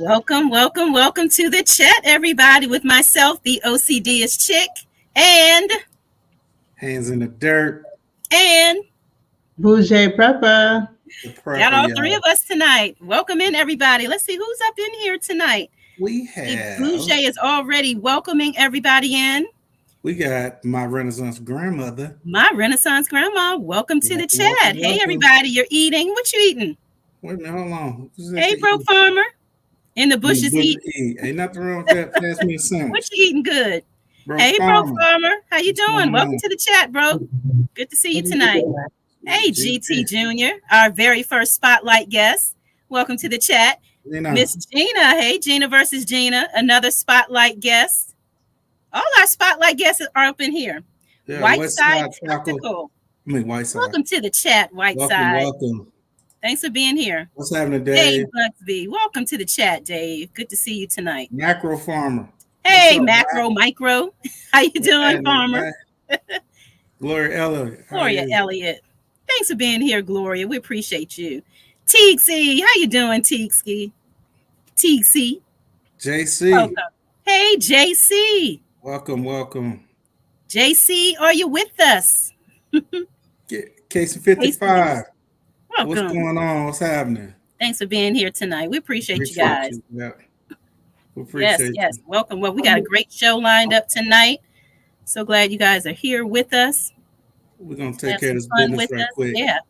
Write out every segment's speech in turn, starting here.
Welcome to the chat, everybody, with myself, the OCD is Chick, and Hands in the dirt. And Bougie Prepper. Got all three of us tonight. Welcome in, everybody. Let's see who's up in here tonight. We have Bougie is already welcoming everybody in. We got my Renaissance grandmother. My Renaissance grandma. Welcome to the chat. Hey, everybody, you're eating. What you eating? Wait a minute, hold on. Hey, broke farmer. In the bushes eating. Ain't nothing wrong with that. Pass me a sandwich. What you eating good? Broke hey, farmer. broke farmer. How you doing? Welcome to the chat, bro. Good to see you tonight. Hey, GT Jr., our very first spotlight guest. Welcome to the chat. Miss Gina. Hey, Gina versus Gina, another spotlight guest. All our spotlight guests are up in here. Yeah, Whiteside Tactical. Whiteside. Welcome to the chat, Whiteside. Welcome. Thanks for being here. What's happening, Dave? Dave Bugsby. Welcome to the chat, Dave. Good to see you tonight. Macro Farmer. Hey, Macro, Micro. How you doing, Farmer? Gloria Elliott. Gloria Elliott. Thanks for being here, Gloria. We appreciate you. Teagsy. How you doing, Teagsy? TC. JC. Welcome. Hey, JC. Welcome. JC, are you with us? Case 55. Welcome. What's going on? What's happening? Than's for being here tonight. We appreciate you guys. Yeah. We appreciate yes. Welcome. Well, we got a great show lined up tonight. So glad you guys are here with us. We're going to take care of this business right quick. Yeah.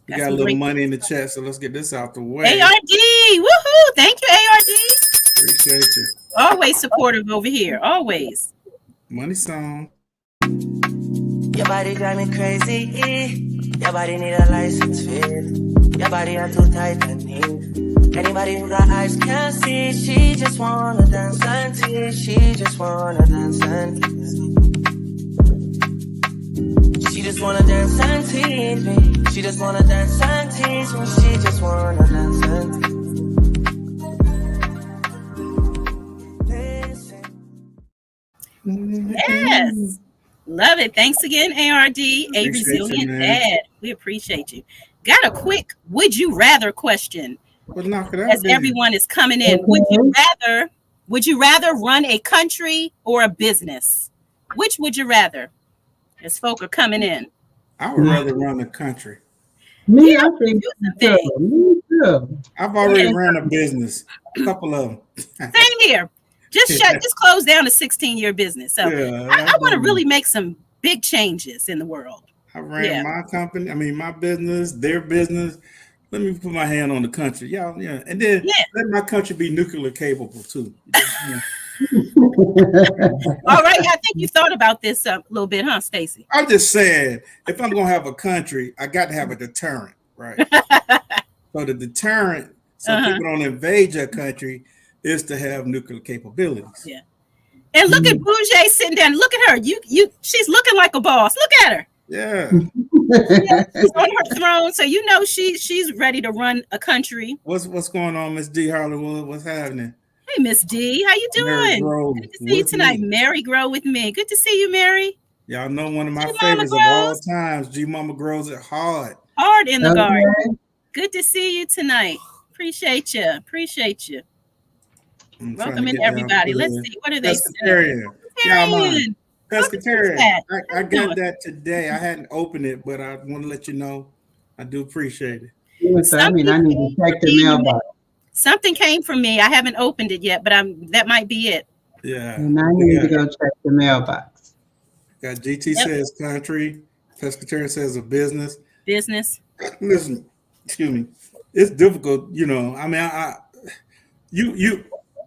We got a little money in the chat, so let's get this out the way. ARD. Woohoo. Thank you, ARD. Appreciate you. Always supportive over here. Always. Money song. Your body drive me crazy. Your body need a license fit. Your body are too tight and neat. Anybody who got eyes can't see. She just wanna dance and tease. She just wanna dance and tease me. She just wanna dance and tease me. She just wanna dance and tease me. She just wanna dance and tease me. Yes. Love it. Thanks again, ARD, a resilient dad. We appreciate you. Got a quick would you rather question. Well, knock it out, as everyone is coming in. Would you rather run a country or a business? Which would you rather? As folk are coming in. I would rather run a country. Me, I think me too. I've already ran a business. A couple of them. Same here. Just close down a 16-year business. So I want to really make some big changes in the world. I ran my company, my business, their business. Let me put my hand on the country. Yeah. And then let my country be nuclear capable too. All right. I think you thought about this a little bit, huh, Stacey? I'm just saying, if I'm going to have a country, I got to have a deterrent, right? So the deterrent, so people don't invade your country, is to have nuclear capabilities. Yeah. And look at Bougie sitting down. Look at her. She's looking like a boss. Look at her. Yeah. She's on her throne, so you know she's ready to run a country. What's going on, Miss D Hollywood? What's happening? Hey, Miss D, how you doing? Good to see you tonight. Mary Grow with me. Good to see you, Mary. Y'all know one of my favorites of all times. G Mama grows it hard. Hard in the garden. Good to see you tonight. Appreciate you. Welcome in, everybody. Let's see. What are they saying? Pescatarian. I got that today. I hadn't opened it, but I want to let you know I do appreciate it. Yes, I need to check the mailbox. Something came from me. I haven't opened it yet, but that might be it. Yeah. And I need to go check the mailbox. Got GT says country. Pescatarian says a business. Business. Listen, excuse me. It's difficult,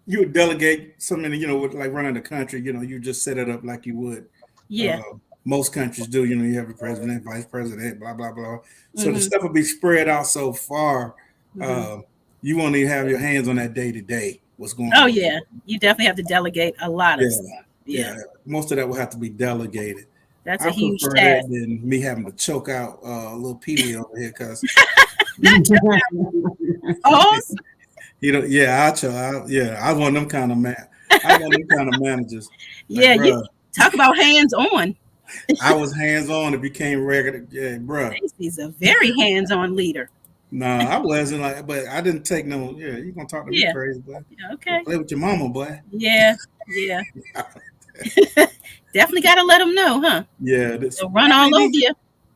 you would delegate something, with like running the country, you just set it up like you would. Yeah. Most countries do, you have a president, vice president, blah, blah, blah. So the stuff will be spread out so far. You won't even have your hands on that day to day. What's going on? Oh, yeah. You definitely have to delegate a lot of stuff. Yeah. Most of that will have to be delegated. That's a huge task. Than me having to choke out a little Petey over here because. Oh. I want them kind of managers. Yeah, you talk about hands on. I was hands on. It became regular. Yeah, bro. He's a very hands on leader. No, I wasn't like, but I didn't take no. Yeah, you gonna talk to me crazy, boy? Okay. Play with your mama, boy. Yeah. Definitely got to let them know, huh? Yeah, they'll run all over you.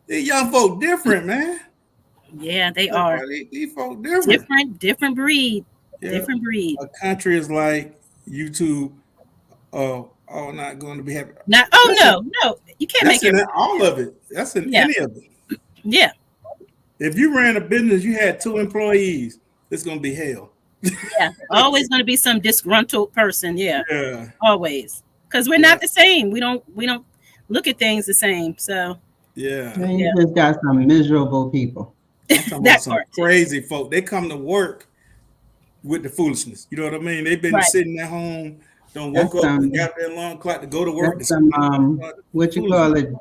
These young folk different, man. Yeah, they are. These folk different. Different breed. Yeah. Different breed. A country is like YouTube. Not going to be happy. No, you can't make it. All of it. That's in any of it. Yeah. If you ran a business, you had 2 employees, it's going to be hell. Yeah, always going to be some disgruntled person. Yeah. Yeah. Always, because we're not the same. We don't look at things the same. So. Yeah. You just got some miserable people. I'm talking about some crazy folk. They come to work with the foolishness. You know what I mean? They've been sitting at home, don't woke up and got their alarm clock to go to work. Some what you call it,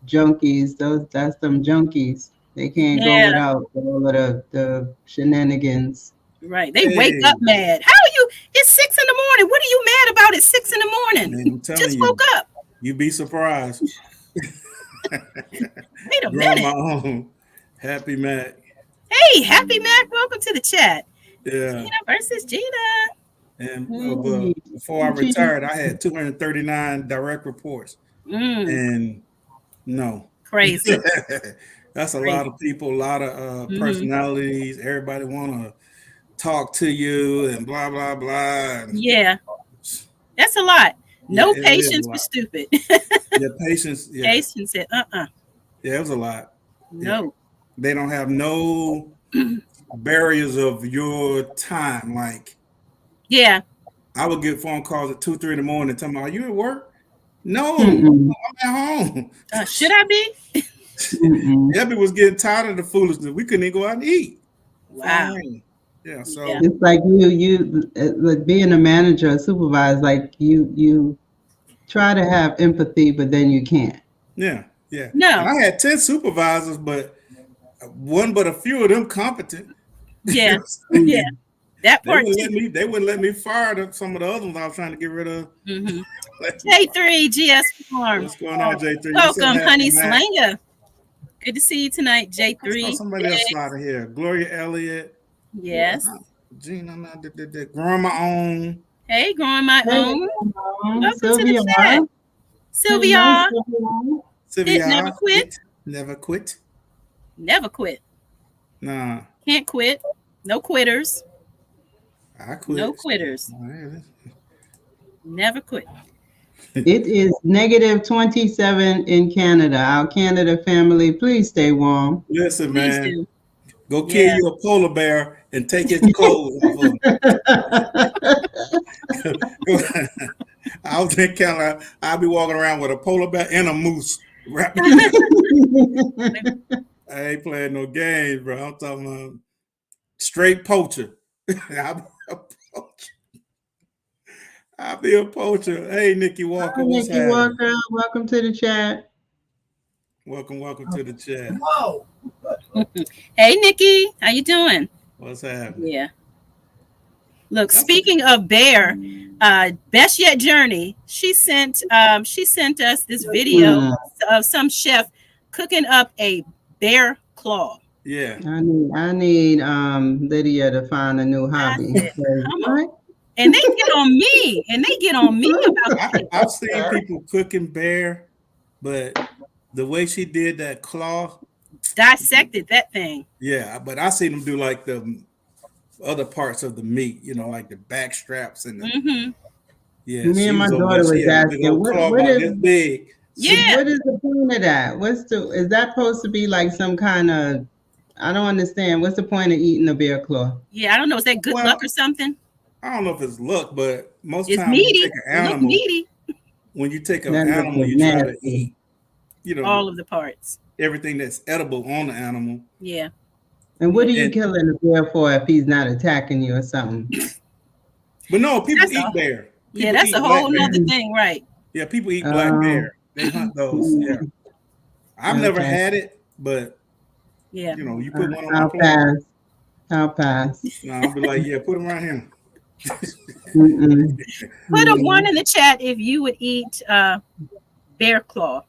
junkies. That's some junkies. They can't go without all of the shenanigans. Right. They wake up mad. How are you? It's 6 in the morning. What are you mad about at 6 in the morning? Man, I'm telling Just woke up. You'd be surprised. Wait a minute. My own. Happy Mac. Hey, Happy Mac. Welcome to the chat. Yeah. Gina versus Gina. And before I retired, I had 239 direct reports. And no. Crazy. That's a lot of people, a lot of personalities. Everybody want to talk to you and blah, blah, blah. Yeah. That's a lot. No patience for stupid. Patience. Yeah. Patience said, Yeah, it was a lot. No. Yeah. They don't have no barriers of your time. Like, I would get phone calls at 2, 3 in the morning telling me, "Are you at work?" No, I'm at home. Should I be? Debbie was getting tired of the foolishness. We couldn't even go out and eat. Wow. Yeah. So it's like you like being a manager or supervisor. Like you try to have empathy, but then you can't. Yeah. No. And I had 10 supervisors, but a few of them competent. Yeah. Yeah. That part they wouldn't let me fire some of the other ones I was trying to get rid of. J3 GS Farm. What's going on, J3? Welcome, honey Slanger. Good to see you tonight, J3. Somebody else slide here. Gloria Elliott. Yes. Gina, growing my own. Hey, growing my own. Welcome Sylvia. to the chat. Sylvia. Never quit. Never quit. Never quit. Nah. Can't quit. No quitters. I quit. No quitters. Never quit. It is -27 in Canada. Our Canada family, please stay warm. Listen, man. Go kill you a polar bear and take his clothes off of him. I was in Canada. I'll be walking around with a polar bear and a moose. I ain't playing no games, bro. I'm talking about straight poacher. I'll be a poacher. Hey, Nikki Walker. Hi, Nikki Walker. Welcome to the chat. Welcome to the chat. Whoa. Hey, Nikki. How you doing? What's happening? Yeah. Look, speaking of bear, Best Yet Journey, she sent us this video of some chef cooking up a bear claw. Yeah. I need Lydia to find a new hobby. And they get on me. About I've seen people cooking bear, but the way she did that claw, dissected that thing. Yeah, but I seen them do like the other parts of the meat, like the back straps and the yeah. Me and my daughter was asking, what is this big? Yeah. What is the point of that? Is that supposed to be like some kind of? I don't understand. What's the point of eating a bear claw? Yeah, I don't know. Is that good luck or something? I don't know if it's luck, but most it's times meaty. you take an animal. When you take an animal, you try to eat, all of the parts, everything that's edible on the animal. Yeah. And what are you killing a bear for if he's not attacking you or something? But no, people eat bear. People that's a whole nother thing, right? Yeah, people eat black bear. They hunt those. Yeah. I've never had it, but yeah, you put one on my plate. I'll pass. No, I'll be like, yeah, put them right here. Put a 1 in the chat if you would eat bear claw.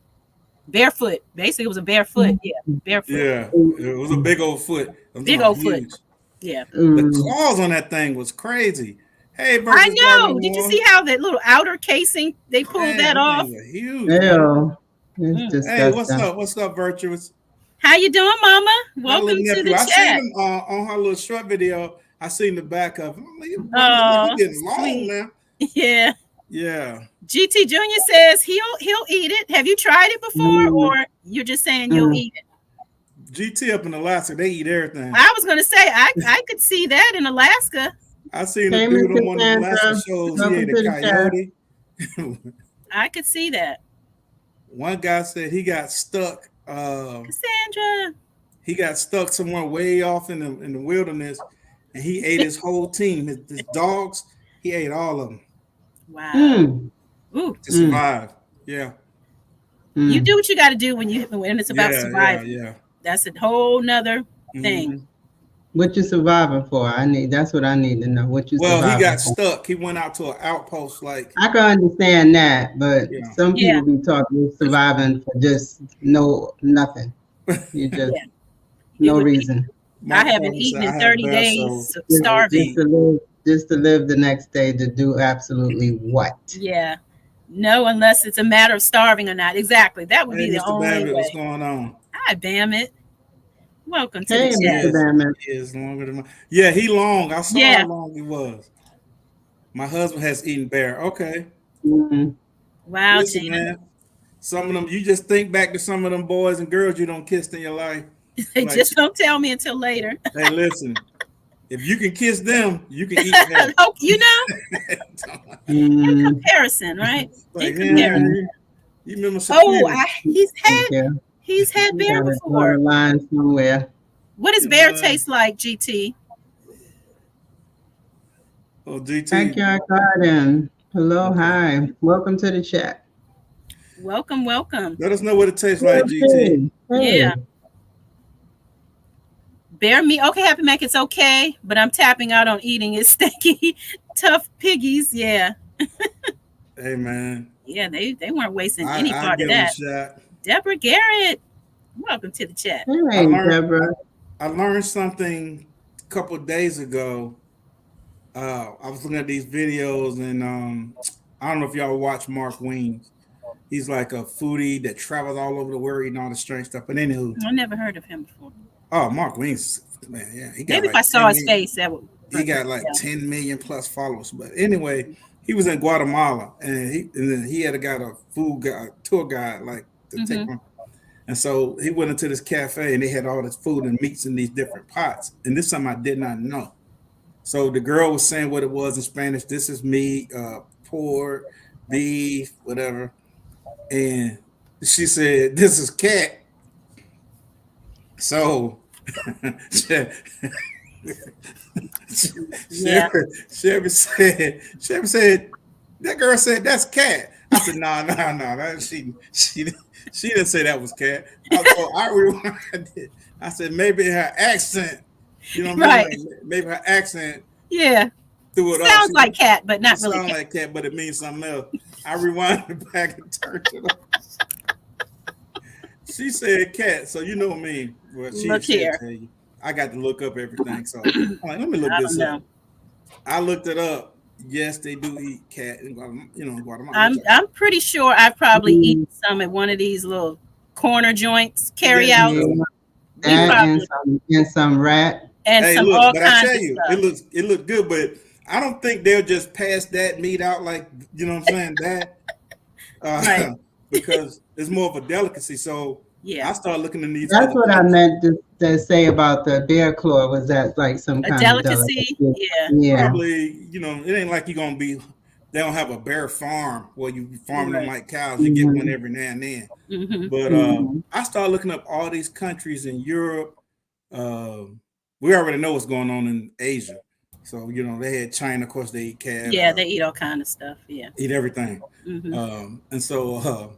barefoot. Basically, it was a barefoot. Yeah, barefoot. Yeah, it was a big old foot. Big old huge. foot. Yeah. The claws on that thing was crazy. Hey, I know. Did you see how that little outer casing they pulled that off? Huge. Ew. It's disgusting. Hey, what's up? What's up, Virtuous? How you doing, Mama? Welcome to the I chat. seen him on her little short video. I seen the back of him. Oh, getting long now. Yeah. Yeah. GT Junior says he'll eat it. Have you tried it before, or you're just saying you'll eat it? GT up in Alaska, they eat everything. I was gonna say I could see that in Alaska. I seen a dude on one of the Alaska shows. He ate a coyote. I could see that. One guy said he got stuck. Cassandra. He got stuck somewhere way off in the wilderness, and he ate his whole team. His dogs, he ate all of them. Wow. To survive. Yeah. You do what you got to do when it's about surviving. Yeah. That's a whole nother thing. What you surviving for? That's what I need to know. What you surviving he got for? stuck. He went out to an outpost. Like, I can understand that, but some people be talking surviving for just nothing. You just no reason. I haven't eaten in 30 days, starving. Just to live the next day to do absolutely what? Yeah. No, unless it's a matter of starving or not. Exactly. That would be the only way. What's going on? Hi, Bammit. Welcome to the chat. He is longer than he long. I saw how long he was. My husband has eaten bear. Okay. Wow, listen, man. Some of them, you just think back to some of them boys and girls you don't kiss in your life. Just don't tell me until later. Hey, listen. If you can kiss them, you can eat them. You know? In comparison, right? In comparison. You remember he's had bear before. Line somewhere. What does bear taste like, GT? Oh, GT. Backyard garden. Hello, hi. Welcome to the chat. Welcome. Let us know what it tastes like, GT. Yeah. Bear meat. Okay, Happy Mac, it's okay, but I'm tapping out on eating it. Stinky, tough piggies. Yeah. Hey, man. Yeah, they weren't wasting any part of that. Deborah Garrett, welcome to the chat. Hey, Deborah. I learned something a couple of days ago. I was looking at these videos, and I don't know if y'all watch Mark Weems. He's like a foodie that travels all over the world eating all the strange stuff. But anywho, I never heard of him before. Oh, Mark Weems, man, yeah. Maybe if I saw his face, that would. He got like 10 million plus followers. But anyway, he was in Guatemala, and then he had got a tour guide like to take him. And so he went into this cafe, and they had all this food and meats in these different pots. And this is something I did not know. So the girl was saying what it was in Spanish. This is meat, pork, beef, whatever. And she said, "This is cat." So Chevy said, that girl said that's cat. I said, no. She didn't say that was cat. I rewinded. I said, maybe her accent, you know what I mean? Maybe her accent. Yeah. Threw it sounds like cat, but not really. Sounds like cat, but it means something else. I rewinded back and turned it off. She said cat, so you know what I mean. Well, look here. I got to look up everything. So I'm like, let me look this up. I looked it up. Yes, they do eat cat in Guatemala. I'm pretty sure I've probably eaten some at one of these little corner joints, carry out. And some rat. And some all kinds I tell you, it looks good, but I don't think they'll just pass that meat out like, you know what I'm saying, that right. Because it's more of a delicacy. So I started looking at these. That's what I meant to say about the bear claw. Was that like some kind delicacy? Of delicacy? Yeah. Probably, it ain't like you're gonna be. They don't have a bear farm where you farm them like cows. You get one every now and then. But I started looking up all these countries in Europe. We already know what's going on in Asia. So, they had China, of course, they eat cat. Yeah, they eat all kind of stuff. Yeah. Eat everything. And so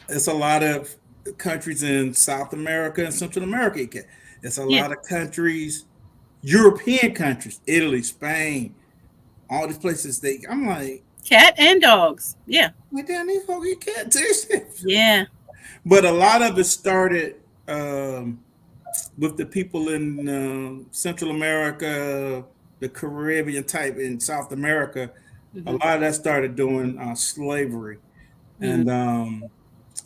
it's a lot of countries in South America and Central America eat cat. It's a lot of countries, European countries, Italy, Spain, all these places. I'm like. Cat and dogs. Yeah. Like, damn, these folks eat cat too. Yeah. But a lot of it started with the people in Central America, the Caribbean type in South America. A lot of that started doing slavery, and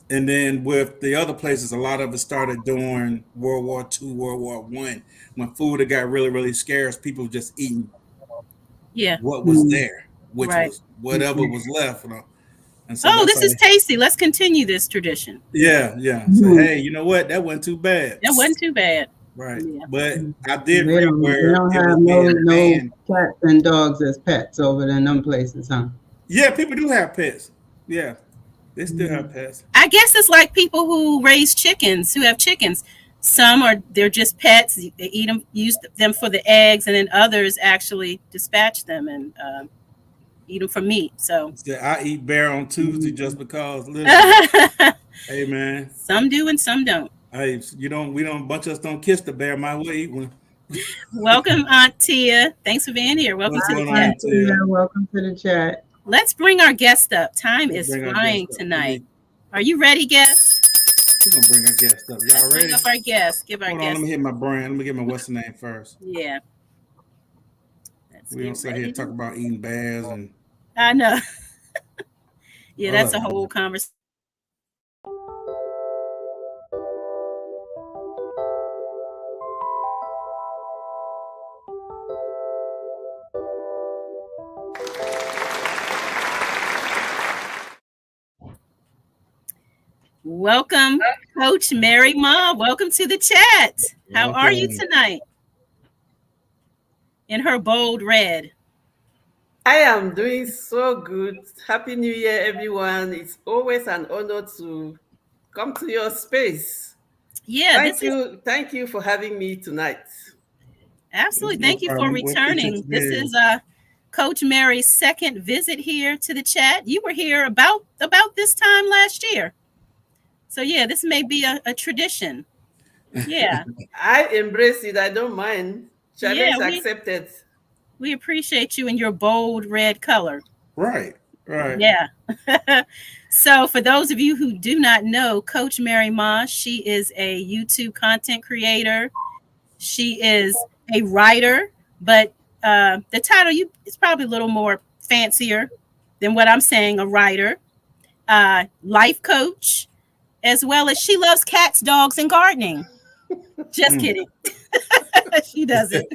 then with the other places, a lot of it started during World War II, World War I, when food had got really, really scarce. People just eating what was there, which was whatever was left. And so this is tasty. Let's continue this tradition. Yeah. So hey, you know what? That wasn't too bad. That wasn't too bad. Right. Yeah. But I did read where they don't have no cats and dogs as pets over in them places, huh? Yeah, people do have pets. Yeah. They still have pets. I guess it's like people who raise chickens, who have chickens. Some they're just pets. They eat them, use them for the eggs, and then others actually dispatch them and eat them for meat. So I eat bear on Tuesday just because. Listen, hey man, some do and some don't. Hey, we don't. Bunch of us don't kiss the bear. My way eat one. Welcome, Aunt Tia. Thanks for being here. Welcome to the chat. Tia, welcome to the chat. Let's bring our guest up. Time is flying tonight. Are you ready, guests? We're gonna bring our guest up. Y'all ready? Bring up our guest. Give our guest. Let me hit my brand. Let me get my what's the name first. Yeah. We don't sit here talk about eating bears and. I know. Yeah, that's a whole conversation. Welcome, Coach Mary Ma. Welcome to the chat. How are you tonight? In her bold red. I am doing so good. Happy New Year, everyone. It's always an honor to come to your space. Yeah. Thank you for having me tonight. Absolutely. Thank you for returning. This is Coach Mary's second visit here to the chat. You were here about this time last year. So, yeah, this may be a tradition. Yeah. I embrace it. I don't mind. Challenge accepted. We appreciate you in your bold red color. Right. Yeah. So, for those of you who do not know, Coach Mary Ma, she is a YouTube content creator. She is a writer, but the title is probably a little more fancier than what I'm saying, a writer, life coach, as well as she loves cats, dogs, and gardening. Just kidding. She doesn't.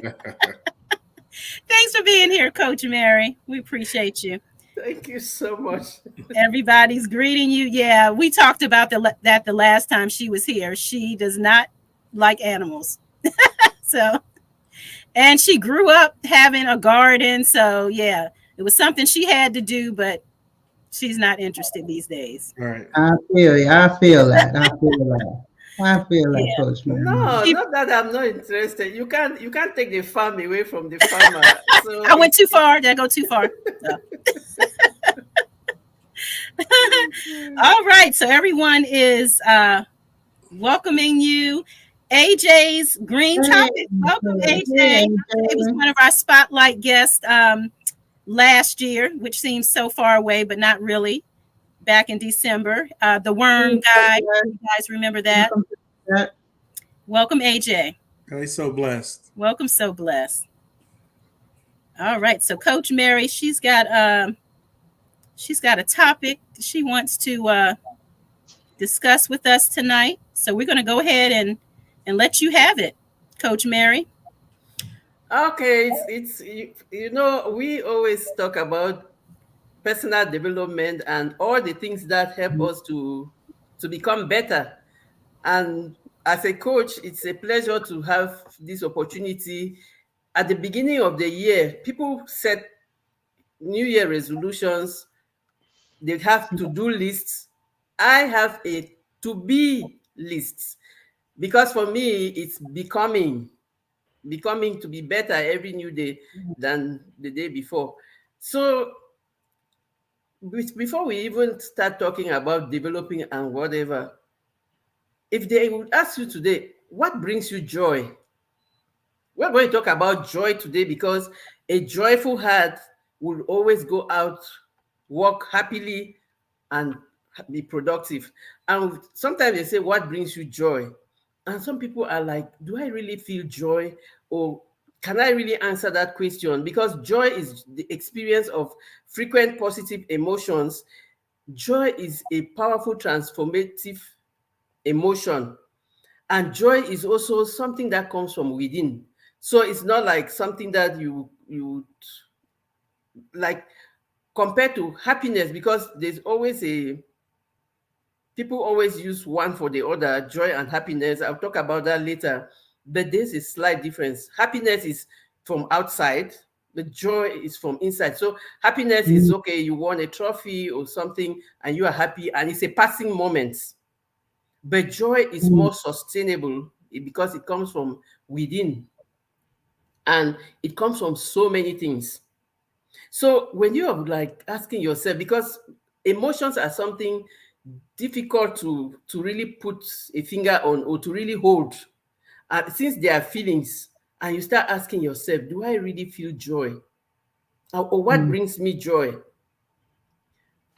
Thanks for being here, Coach Mary. We appreciate you. Thank you so much. Everybody's greeting you. Yeah, we talked about that the last time she was here. She does not like animals. So, and she grew up having a garden. So, yeah, it was something she had to do, but she's not interested these days. Right. I feel that. Coach Mary. No, not that I'm not interested. You can't take the farm away from the farmer. So I went too far. Did I go too far? No. All right. So everyone is welcoming you. AJ's green topic. Welcome, AJ. It was one of our spotlight guests last year, which seems so far away, but not really. Back in December, the worm guy. You guys remember that? Welcome, AJ. Oh, he's so blessed. Welcome, so blessed. All right, so Coach Mary, she's got a topic she wants to discuss with us tonight. So we're going to go ahead and let you have it, Coach Mary. Okay, it's we always talk about personal development and all the things that help us to become better. And as a coach, it's a pleasure to have this opportunity. At the beginning of the year, people set New Year resolutions. They have to-do lists. I have a to-be list because for me, it's becoming to be better every new day than the day before. So before we even start talking about developing and whatever, if they would ask you today, what brings you joy? We're going to talk about joy today because a joyful heart will always go out, work happily, and be productive. And sometimes they say, what brings you joy? And some people are like, do I really feel joy? Or can I really answer that question? Because joy is the experience of frequent positive emotions. Joy is a powerful transformative emotion. And joy is also something that comes from within. So it's not like something that you like compared to happiness, because there's always a people always use one for the other, joy and happiness. I'll talk about that later. But there's a slight difference. Happiness is from outside, the joy is from inside. So happiness is okay, you won a trophy or something and you are happy and it's a passing moment. But joy is more sustainable because it comes from within and it comes from so many things. So when you are like asking yourself, because emotions are something difficult to really put a finger on or to really hold, since they are feelings, and you start asking yourself, do I really feel joy? Or what brings me joy?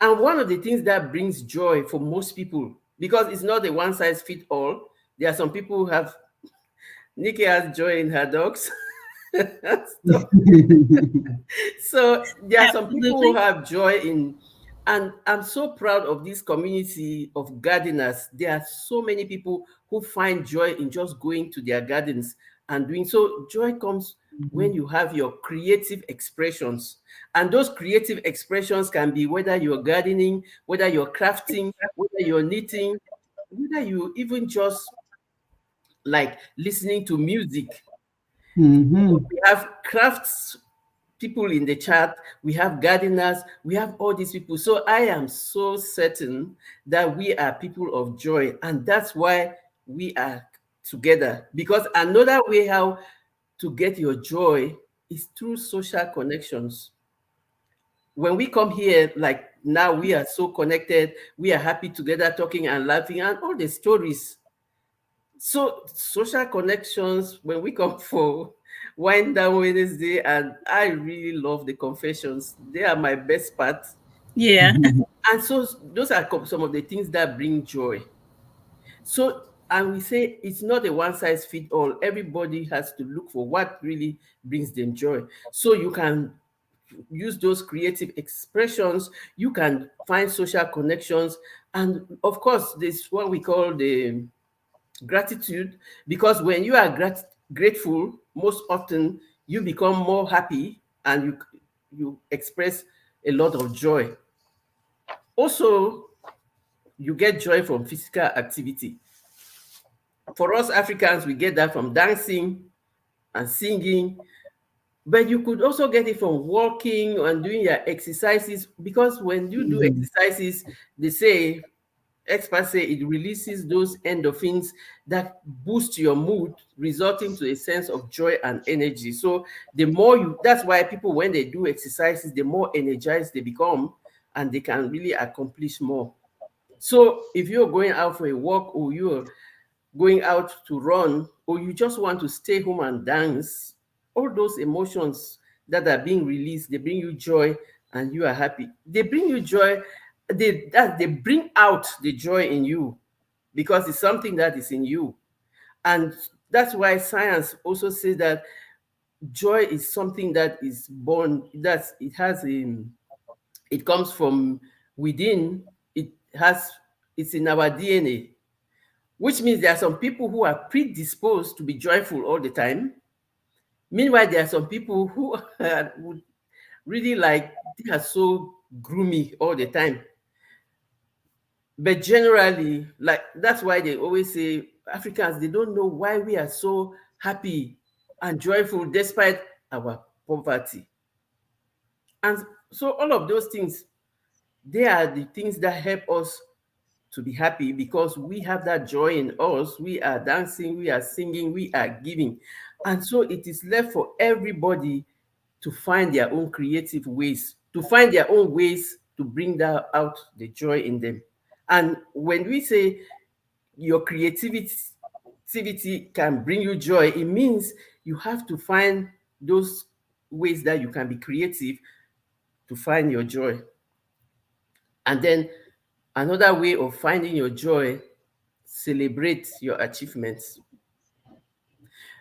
And one of the things that brings joy for most people, because it's not a one size fit all, there are some people who have, Nikki has joy in her dogs. So there are some people who have joy in, and I'm so proud of this community of gardeners. There are so many people who find joy in just going to their gardens and doing so. Joy comes when you have your creative expressions, and those creative expressions can be whether you're gardening, whether you're crafting, whether you're knitting, whether you even just like listening to music. We have crafts people in the chat, we have gardeners, we have all these people. So I am so certain that we are people of joy, and that's why we are together. Because another way how to get your joy is through social connections. When we come here, like now, we are so connected, we are happy together, talking and laughing, and all the stories. So social connections, when we come for Wind Down Wednesday, and I really love the confessions. They are my best part. Yeah. And so those are some of the things that bring joy. So, and we say it's not a one size fit all. Everybody has to look for what really brings them joy. So you can use those creative expressions, you can find social connections, and of course, there's what we call the gratitude, because when you are grateful, most often you become more happy and you express a lot of joy. Also, you get joy from physical activity. For us Africans, we get that from dancing and singing, but you could also get it from walking and doing your exercises, because when you do exercises, they say, experts say, it releases those endorphins that boost your mood, resulting to a sense of joy and energy. So the more you, that's why people, when they do exercises, the more energized they become and they can really accomplish more. So if you're going out for a walk, or you're going out to run, or you just want to stay home and dance, all those emotions that are being released, they bring you joy and you are happy. They bring you joy, they bring out the joy in you, because it's something that is in you. And that's why science also says that joy is something that is born, that it has it comes from within, it's in our DNA, which means there are some people who are predisposed to be joyful all the time. Meanwhile, there are some people who would really like, they are so gloomy all the time. But generally, like, that's why they always say Africans, they don't know why we are so happy and joyful despite our poverty. And so all of those things, they are the things that help us to be happy, because we have that joy in us. We are dancing, we are singing, we are giving. And so it is left for everybody to find their own creative ways, to find their own ways to bring that out the joy in them. And when we say your creativity can bring you joy, it means you have to find those ways that you can be creative to find your joy. And then Another way of finding your joy, celebrate your achievements.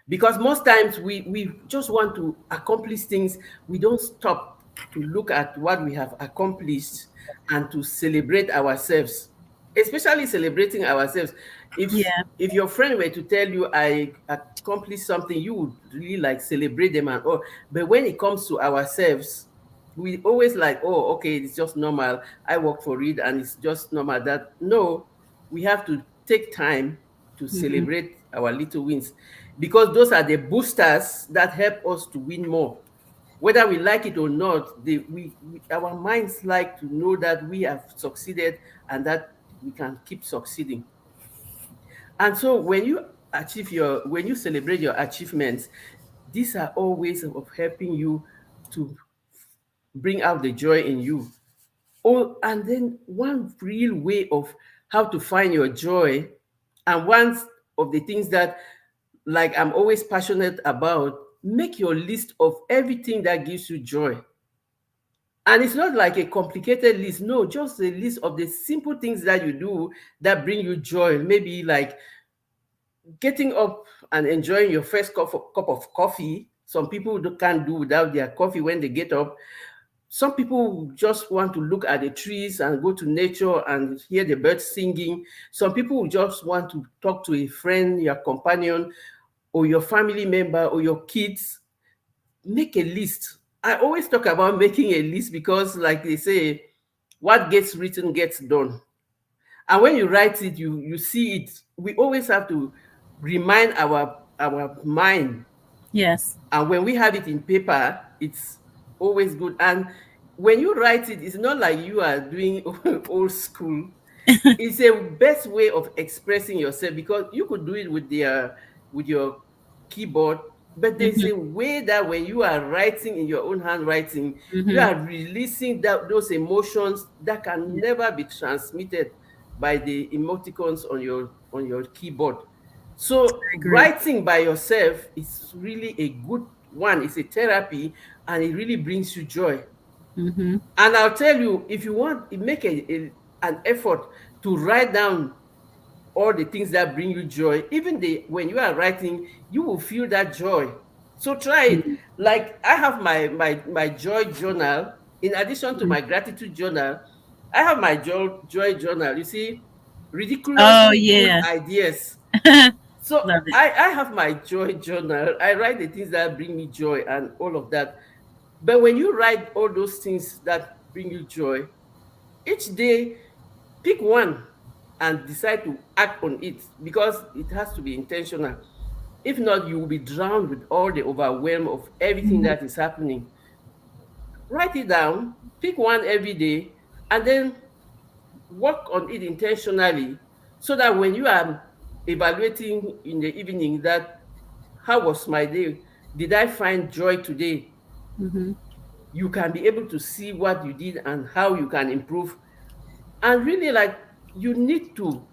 Because most times we just want to accomplish things, we don't stop to look at what we have accomplished and to celebrate ourselves, especially celebrating ourselves. If your friend were to tell you I accomplished something, you would really like celebrate them and all. But when it comes to ourselves, we always like, oh, okay, it's just normal, I work for it and it's just normal. That no, we have to take time to celebrate our little wins, because those are the boosters that help us to win more. Whether we like it or not, our minds like to know that we have succeeded and that we can keep succeeding. And so when you celebrate your achievements, these are all ways of helping you to bring out the joy in you. Oh, and then one real way of how to find your joy, and one of the things that like I'm always passionate about, make your list of everything that gives you joy. And it's not like a complicated list, no, just a list of the simple things that you do that bring you joy. Maybe like getting up and enjoying your first cup of coffee. Some people can't do without their coffee when they get up. Some people just want to look at the trees and go to nature and hear the birds singing. Some people just want to talk to a friend, your companion, or your family member, or your kids. Make a list. I always talk about making a list because, like they say, what gets written gets done. And when you write it, you see it. We always have to remind our mind. Yes. And when we have it in paper, it's always good. And when you write it, it's not like you are doing old school. It's a best way of expressing yourself, because you could do it with your keyboard, but there's a way that when you are writing in your own handwriting, you are releasing those emotions that can never be transmitted by the emoticons on your keyboard. So writing by yourself is really a good one. It's a therapy, and it really brings you joy. And I'll tell you, if you want, make an effort to write down all the things that bring you joy. Even when you are writing, you will feel that joy. So try it. Like I have my joy journal. In addition to my gratitude journal, I have my joy journal. You see, Oh ridiculously good yeah. ideas. So Love it. I have my joy journal. I write the things that bring me joy and all of that. But when you write all those things that bring you joy, each day pick one and decide to act on it, because it has to be intentional. If not, you will be drowned with all the overwhelm of everything that is happening. Write it down, pick one every day, and then work on it intentionally, so that when you are evaluating in the evening, that how was my day? Did I find joy today? You can be able to see what you did and how you can improve. And really, like, you need to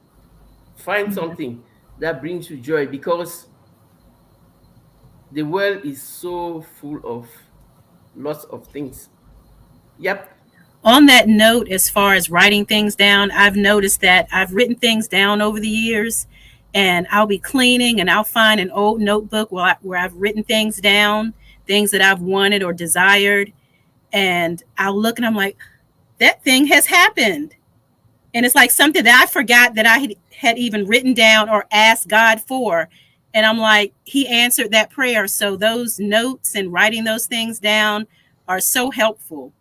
find something that brings you joy, because the world is so full of lots of things. Yep. On that note, as far as writing things down, I've noticed that I've written things down over the years, and I'll be cleaning and I'll find an old notebook where I've written things down, things that I've wanted or desired, and I'll look and I'm like, that thing has happened. And it's like something that I forgot that I had even written down or asked God for. And I'm like, He answered that prayer. So those notes and writing those things down are so helpful.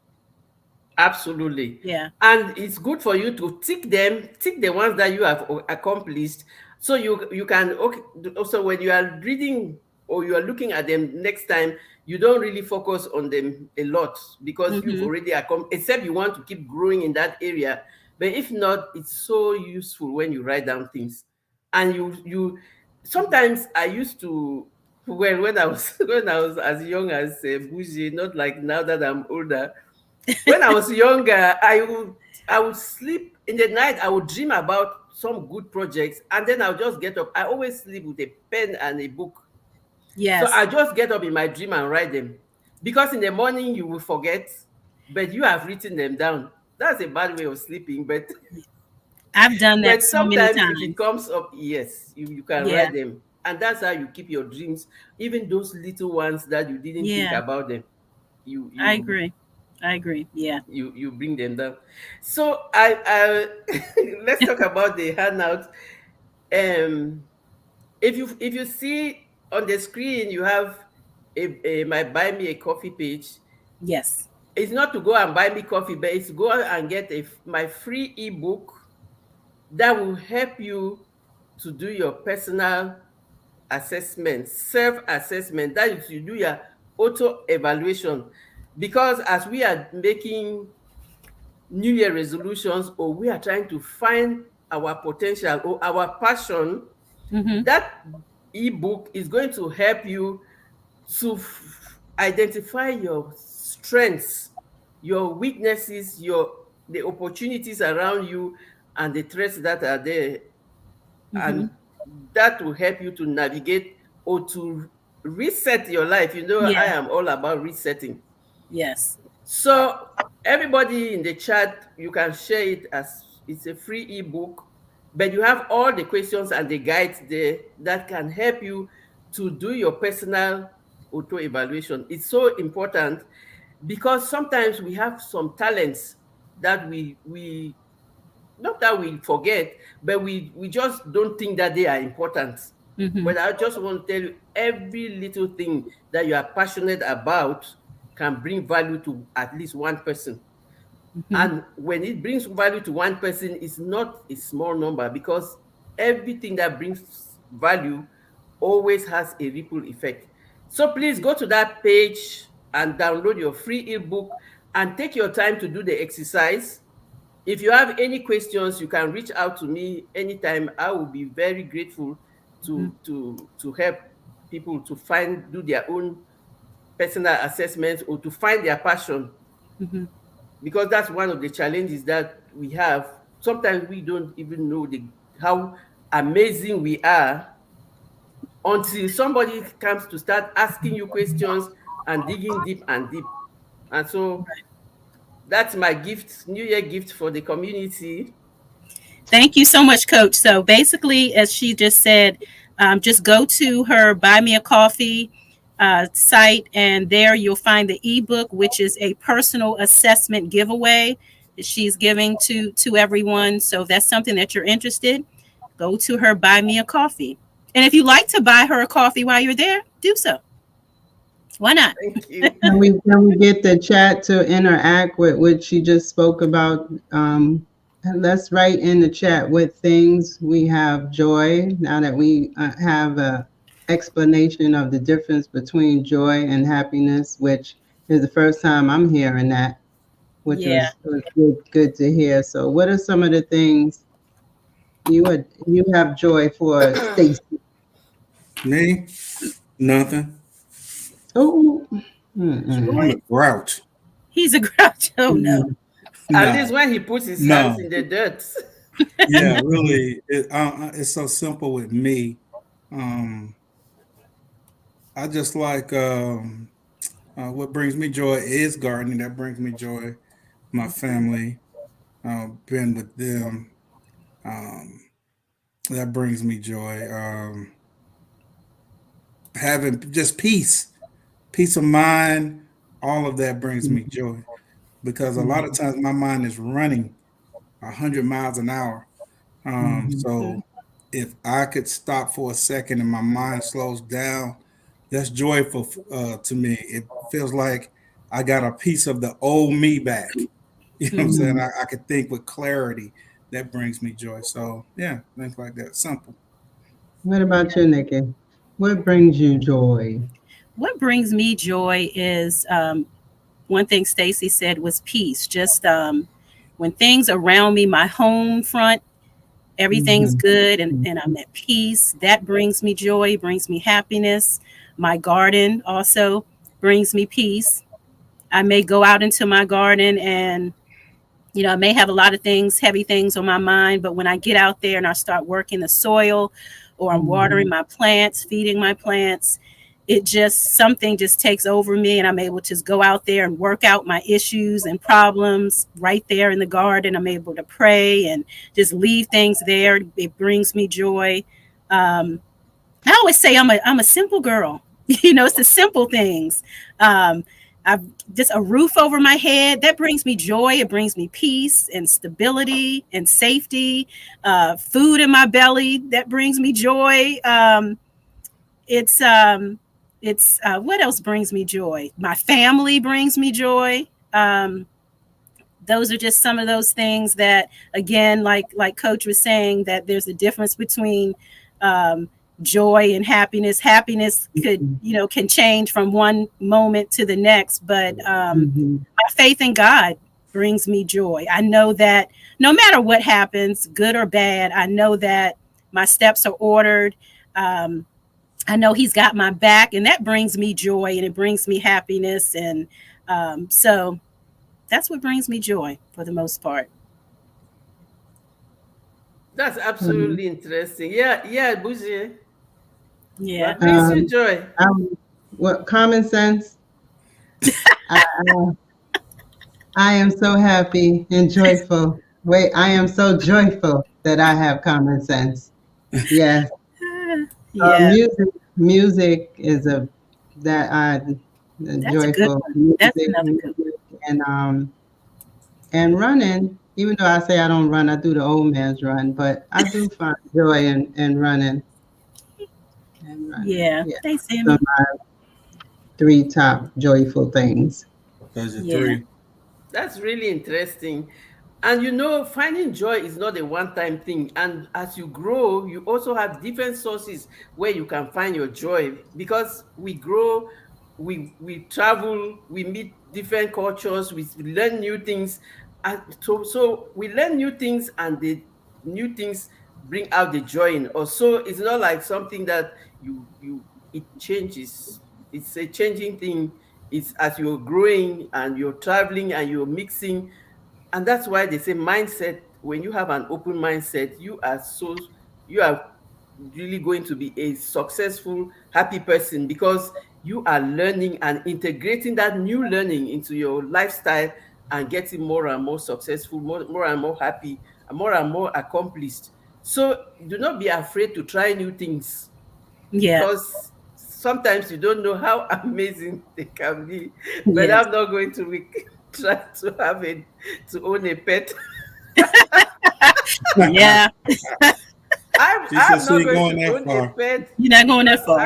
Absolutely. Yeah. And it's good for you to tick the ones that you have accomplished. So you can, okay, also when you are reading or you are looking at them next time, you don't really focus on them a lot, because you've already accomplished, except you want to keep growing in that area. But if not, it's so useful when you write down things. And you sometimes I used to, well, when I was when I was as young as Bougie, not like now that I'm older. When I was younger, I would sleep in the night. I would dream about some good projects, and then I'll just get up. I always sleep with a pen and a book. So Yes. I just get up in my dream and write them, because in the morning you will forget, but you have written them down. That's a bad way of sleeping, but I've done that But so many sometimes if it times. comes up, yes, you can Yeah. write them. And that's how you keep your dreams, even those little ones that you didn't think Yeah. about them. You I you agree. I agree. Yeah. you bring them down. So I let's talk about the handout. Um if you see on the screen you have a my buy me a coffee page. Yes. It's not to go and buy me coffee, but it's go and get my free ebook that will help you to do your personal assessment, self-assessment. That is, you do your auto evaluation. Because as we are making New Year resolutions, or we are trying to find our potential or our passion, Mm-hmm. that ebook is going to help you to identify your strengths, your weaknesses, the opportunities around you, and the threats that are there. Mm-hmm. And that will help you to navigate or to reset your life. I Yeah. am all about resetting. Yes. So everybody in the chat, you can share it, as it's a free ebook, but you have all the questions and the guides there that can help you to do your personal auto evaluation. It's so important because sometimes we have some talents that we not that we forget, but we just don't think that they are important. Mm-hmm. But I just want to tell you, every little thing that you are passionate about can bring value to at least one person. Mm-hmm. And when it brings value to one person, it's not a small number, because everything that brings value always has a ripple effect. So please go to that page and download your free ebook and take your time to do the exercise. If you have any questions, you can reach out to me anytime. I will be very grateful Mm-hmm. to help people to do their own personal assessments or to find their passion, Mm-hmm. because that's one of the challenges that we have. Sometimes we don't even know how amazing we are until somebody comes to start asking you questions and digging deep and deep. And so that's my gift, New Year gift for the community. Thank you so much, Coach. So basically, as she just said, just go to her Buy Me a Coffee site, and there you'll find the ebook, which is a personal assessment giveaway that she's giving to everyone. So if that's something that you're interested, go to her Buy Me a Coffee. And if you like to buy her a coffee while you're there, do so. Why not? Thank you. Can we get the chat to interact with what she just spoke about? Let's write in the chat what things we have joy. Now that we have a explanation of the difference between joy and happiness, which is the first time I'm hearing that, which Yeah. was good to hear. So, what are some of the things you have joy for, Stacy? Me? Nothing. Oh, I'm a grouch. He's a grouch. Oh no. At No, least when he puts his hands no. in the dirt. Yeah, really. It's so simple with me. Um, I just like what brings me joy is gardening. That brings me joy. My family, been with them. Um, that brings me joy. Having just peace of mind, all of that brings me joy. Because a lot of times my mind is running 100 miles an hour. So if I could stop for a second and my mind slows down, that's joyful to me. It feels like I got a piece of the old me back. You know what I'm saying? I could think with clarity. That brings me joy. So yeah, things like that. Simple. what about you, Nikki? What brings you joy? What brings me joy is one thing Stacy said was peace. Just when things around me, my home front, everything's Mm-hmm. good and I'm at peace. That brings me joy, brings me happiness. My garden also brings me peace. I may go out into my garden and I may have a lot of things, heavy things on my mind, but when I get out there and I start working the soil or I'm watering my plants, feeding my plants, it just something just takes over me, and I'm able to just go out there and work out my issues and problems right there in the garden. I'm able to pray and just leave things there. It brings me joy. I always say I'm a simple girl. It's the simple things. um, I've just a roof over my head that brings me joy. It brings me peace and stability and safety. Food in my belly that brings me joy. It's what else brings me joy? My family brings me joy. Those are just some of those things that, again, like Coach was saying, that there's a difference between um, joy and happiness. Happiness can change from one moment to the next, but my faith in God brings me joy. I know that no matter what happens, good or bad, I know that my steps are ordered. I know He's got my back, and that brings me joy, and it brings me happiness. And so that's what brings me joy for the most part. That's absolutely interesting. Yeah, yeah, Bougie. Yeah. What brings you joy? What common sense? I, I am so happy and joyful. Wait, I am so joyful that I have common sense. Yes. Yeah. Music is a that I That's a good joyful one. That's music, another good one. and running. Even though I say I don't run, I do the old man's run, but I do find joy in running and running. Yeah. Yeah, Thanks, so Sammy. my three top joyful things. Those are Yeah. three. That's really interesting. And finding joy is not a one-time thing. And as you grow, you also have different sources where you can find your joy. Because we grow, we travel, we meet different cultures, we learn new things. And so we learn new things, and the new things bring out the joy in us. So it's not like something that it changes. It's a changing thing. It's as you're growing and you're traveling and you're mixing. And that's why they say mindset. When you have an open mindset, you are really going to be a successful, happy person, because you are learning and integrating that new learning into your lifestyle and getting more and more successful, more and more happy, and more accomplished. So do not be afraid to try new things, Yeah. because sometimes you don't know how amazing they can be. But Yes. I'm not going to try to own a pet. Yeah. She said I'm she not ain't going going to that own a far. pet, You're not going that because far.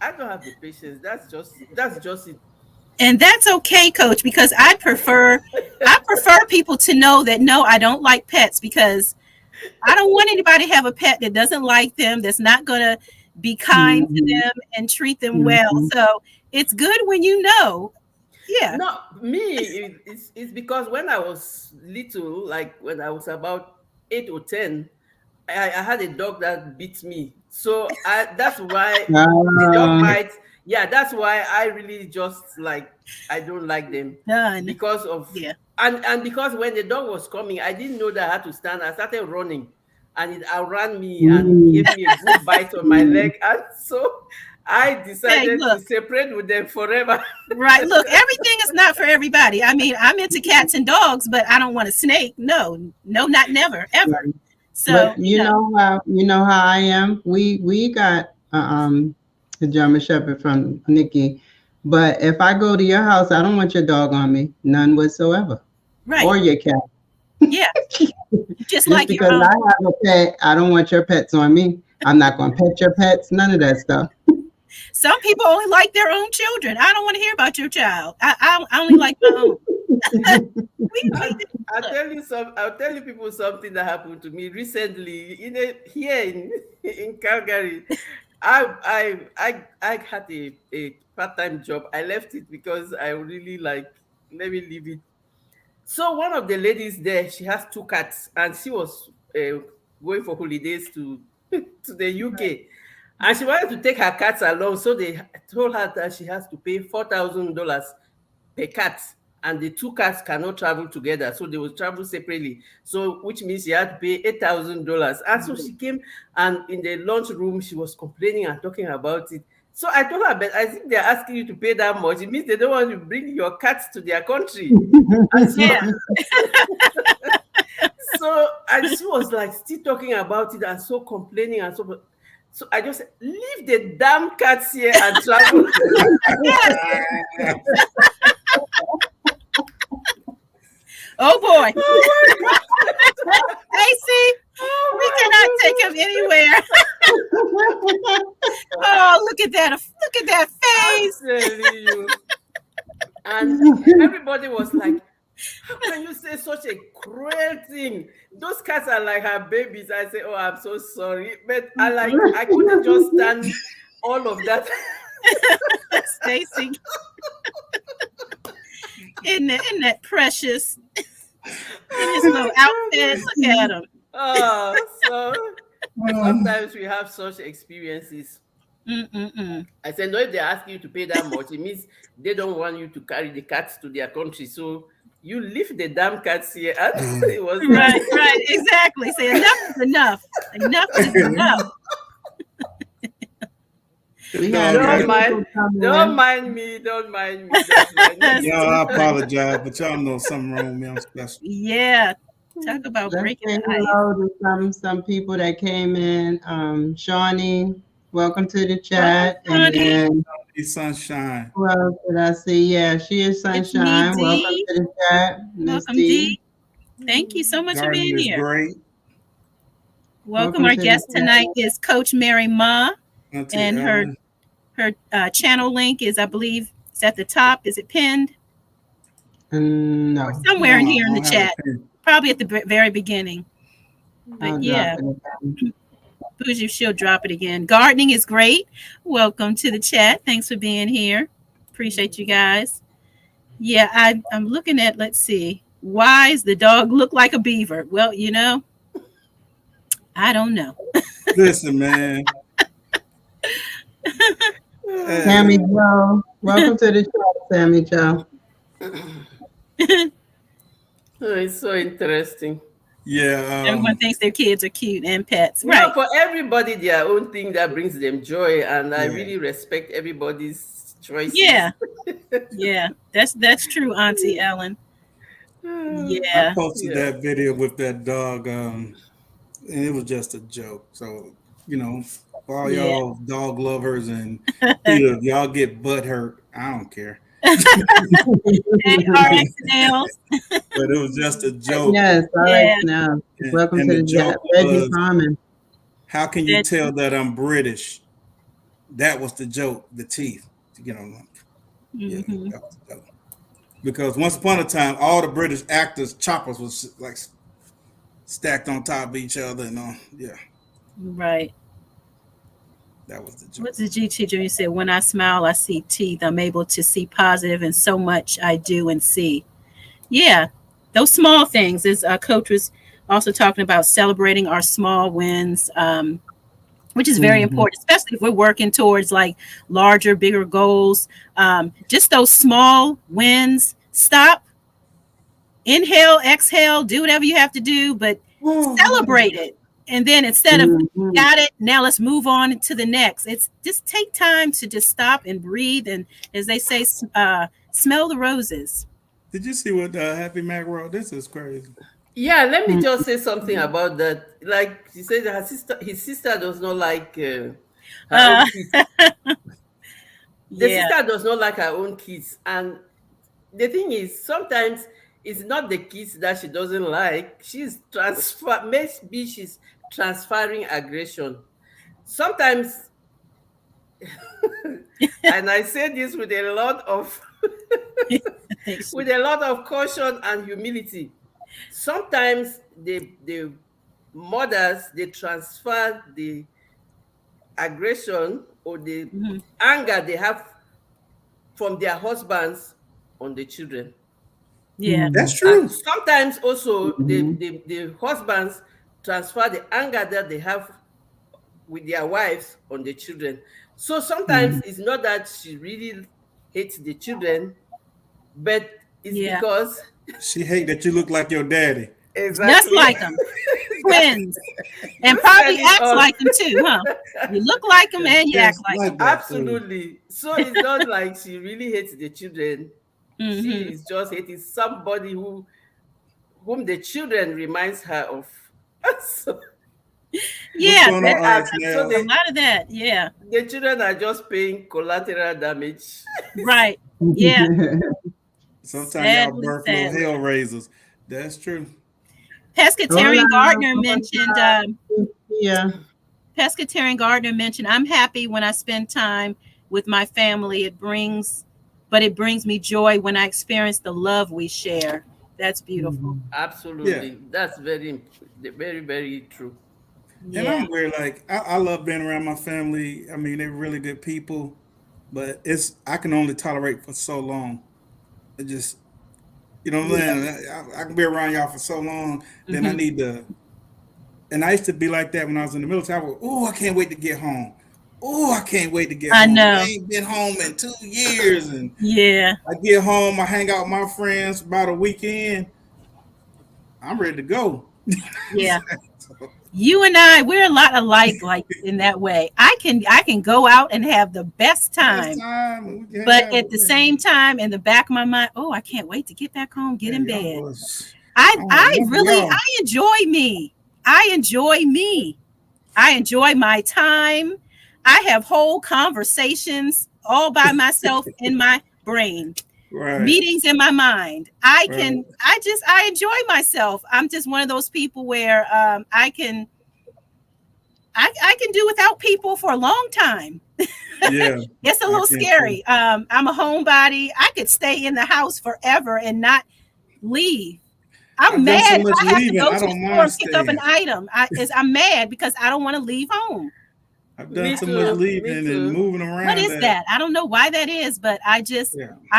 I don't have the patience. That's just it. And that's okay, Coach, because I prefer people to know that no, I don't like pets, because I don't want anybody to have a pet that doesn't like them, that's not going to be kind to Mhm, them and treat them well. mhm. So it's good when you know. Yeah. No, it's because when I was little, like when I was about 8 or 10, I had a dog that beat me. So that's why the dog Ah, bites. Yeah, that's why I really just like, I don't like them, Done. because of Yeah. and because when the dog was coming, I didn't know that I had to stand. I started running, and it outran me and mm, gave me a good bite on my mm. leg, and so I Hey, decided to look. separate with them forever. Right. Look, everything is not for everybody. I mean, I'm into cats and dogs, but I don't want a snake. No, no, not never, ever. So, But you know how I am. We got a German Shepherd from Nikki, but if I go to your house, I don't want your dog on me, none whatsoever, right. or your cat. Yeah. Just Just like your because I own. have a pet, I don't want your pets on me. I'm not going to pet your pets. None of that stuff. Some people only like their own children. I don't want to hear about your child. I only like my own. We look. I'll tell you people something that happened to me recently here in Calgary. I had a part-time job. I left it because I really like, let me leave it. So one of the ladies there, she has two cats, and she was going for holidays to to the UK, and she wanted to take her cats along. So they told her that she has to pay $4,000 per cat. and the two cats cannot travel together, so they will travel separately. So which means she had to pay $8,000. And so she came, and in the lunchroom she was complaining and talking about it. So I told her, but I think they're asking you to pay that much. It means they don't want to bring your cats to their country. And so, Yeah. so and she was like still talking about it and so complaining and so. So I just said, leave the damn cats here and travel. Oh boy. Hey, see, we cannot take him anywhere. Oh, look at that. Look at that face. I'm telling you. And everybody was like, how can you say such a cruel thing? Those cats are like her babies. I say, oh, I'm so sorry. But I couldn't just stand all of that. Stacy. Isn't that precious? In his little outfit. Look at him. Oh, so sometimes we have such experiences. I said, no, if they're asking you to pay that much, it means they don't want you to carry the cats to their country. So you leave the damn cats here. And it was right, exactly. Say enough is enough. Enough is enough. Don't mind me. Don't mind me. Y'all, I apologize, but y'all know something wrong with me. I'm special. Yeah. Talk about breaking the ice. Hello to some people that came in. Shawnee, welcome to the chat. And then Sunshine. Who else did I see? Yeah, she is Sunshine. Welcome to the chat. Welcome, D. Thank you so much for being here. Great. Welcome. Our guest tonight is Coach Mary Ma. And her channel link is, I believe, it's at the top. Is it pinned? No. Or somewhere in here in the chat. Probably at the very beginning. But yeah. Bougie, she'll drop it again. Gardening is great. Welcome to the chat. Thanks for being here. Appreciate you guys. Yeah, I'm looking at, let's see. Why does the dog look like a beaver? Well, I don't know. Listen, man. Sammy Joe. Welcome to the show, Sammy Joe. Oh, it's so interesting. Yeah. Everyone thinks their kids are cute and pets. Right. For everybody, their own thing that brings them joy. And I really respect everybody's choices. Yeah. Yeah. That's true, Auntie Ellen. Yeah. I posted that video with that dog, and it was just a joke. So, for all y'all dog lovers and y'all get butt hurt, I don't care. RX Nails. But it was just a joke. Yes, RX Nails. Welcome to the chat. Reggie Farman. How can you tell that I'm British? That was the joke, the teeth. That was the joke. Because once upon a time, all the British actors' choppers was like stacked on top of each other and all. Yeah. Right. That was the joke. What's the GT Junior said? When I smile, I see teeth. I'm able to see positive, and so much I do and see. Yeah, those small things. As Coach was also talking about, celebrating our small wins, which is very important, especially if we're working towards like larger, bigger goals. Just those small wins. Stop, inhale, exhale, do whatever you have to do, but celebrate it. And then instead of got it, now let's move on to the next. It's just take time to just stop and breathe. And as they say, smell the roses. Did you see what Happy Mac wrote? This is crazy. Yeah, let me just say something about that. Like she said, his sister does not like her own kids. The sister does not like her own kids. And the thing is, sometimes it's not the kids that she doesn't like. Maybe she's transferring aggression. Sometimes, and I say this with a lot of caution and humility. Sometimes the mothers, they transfer the aggression or the anger they have from their husbands on the children. Yeah, that's true. And sometimes also the husbands transfer the anger that they have with their wives on the children. So sometimes it's not that she really hates the children, but It's because she hate that you look like your daddy. Exactly. Just like them. Twins. And probably acts like them too, huh? You look like them and you act like them. Absolutely. So it's not like she really hates the children. Mm-hmm. She is just hating somebody whom the children reminds her of. So, yeah, so a lot of that. Yeah. The children are just paying collateral damage. Right. Yeah. Sometimes y'all birth little hell raisers. That's true. Pescatarian Gardner mentioned Pescatarian Gardner mentioned, I'm happy when I spend time with my family. It brings me joy when I experience the love we share. That's beautiful. Absolutely. Yeah. That's very, very, very true. Yeah. And I'm weird. Like, I love being around my family. I mean, they're really good people, but I can only tolerate for so long. It just, you know what I'm saying? I can be around y'all for so long, then I need to. And I used to be like that when I was in the military. I would, I can't wait to get home. I can't wait to get home. I know. I ain't been home in 2 years. And yeah. I get home, I hang out with my friends about a weekend. I'm ready to go. Yeah. You and I, we're a lot alike, like in that way. I can go out and have the best time. But at the same time, in the back of my mind, I can't wait to get back home, get in bed. I enjoy me. I enjoy my time. I have whole conversations all by myself in my brain. Right. Meetings in my mind. I enjoy myself. I'm just one of those people where I can do without people for a long time. Yeah. It's a little scary. I'm a homebody. I could stay in the house forever and not leave. I'm mad if I have to go to the store and pick up an item. I'm mad because I don't want to leave home. I've done so much leaving and moving around. What is that? I don't know why that is, but I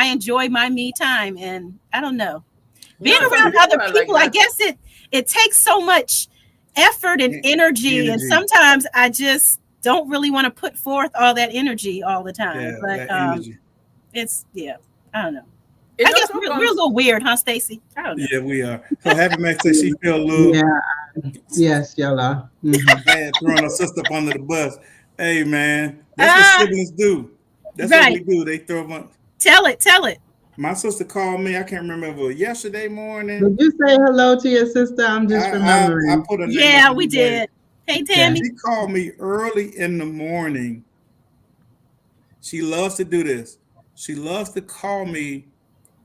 enjoy my me time, and I don't know. Being around other people, I guess it takes so much effort and energy, and sometimes I just don't really want to put forth all that energy all the time. Yeah, but I don't know. I guess we're a little weird, huh, Stacy? I don't know. Yeah, we are. So Happy Max says she feel a little. Yeah. Yes, y'all are. Bad throwing her sister up under the bus. Hey, man, that's what siblings do. That's what we do. They throw them up. Tell it. My sister called me. I can't remember if it was yesterday morning. Did you say hello to your sister? I'm just remembering. I put a name. Yeah, we did. Hey, Tammy. She called me early in the morning. She loves to do this. She loves to call me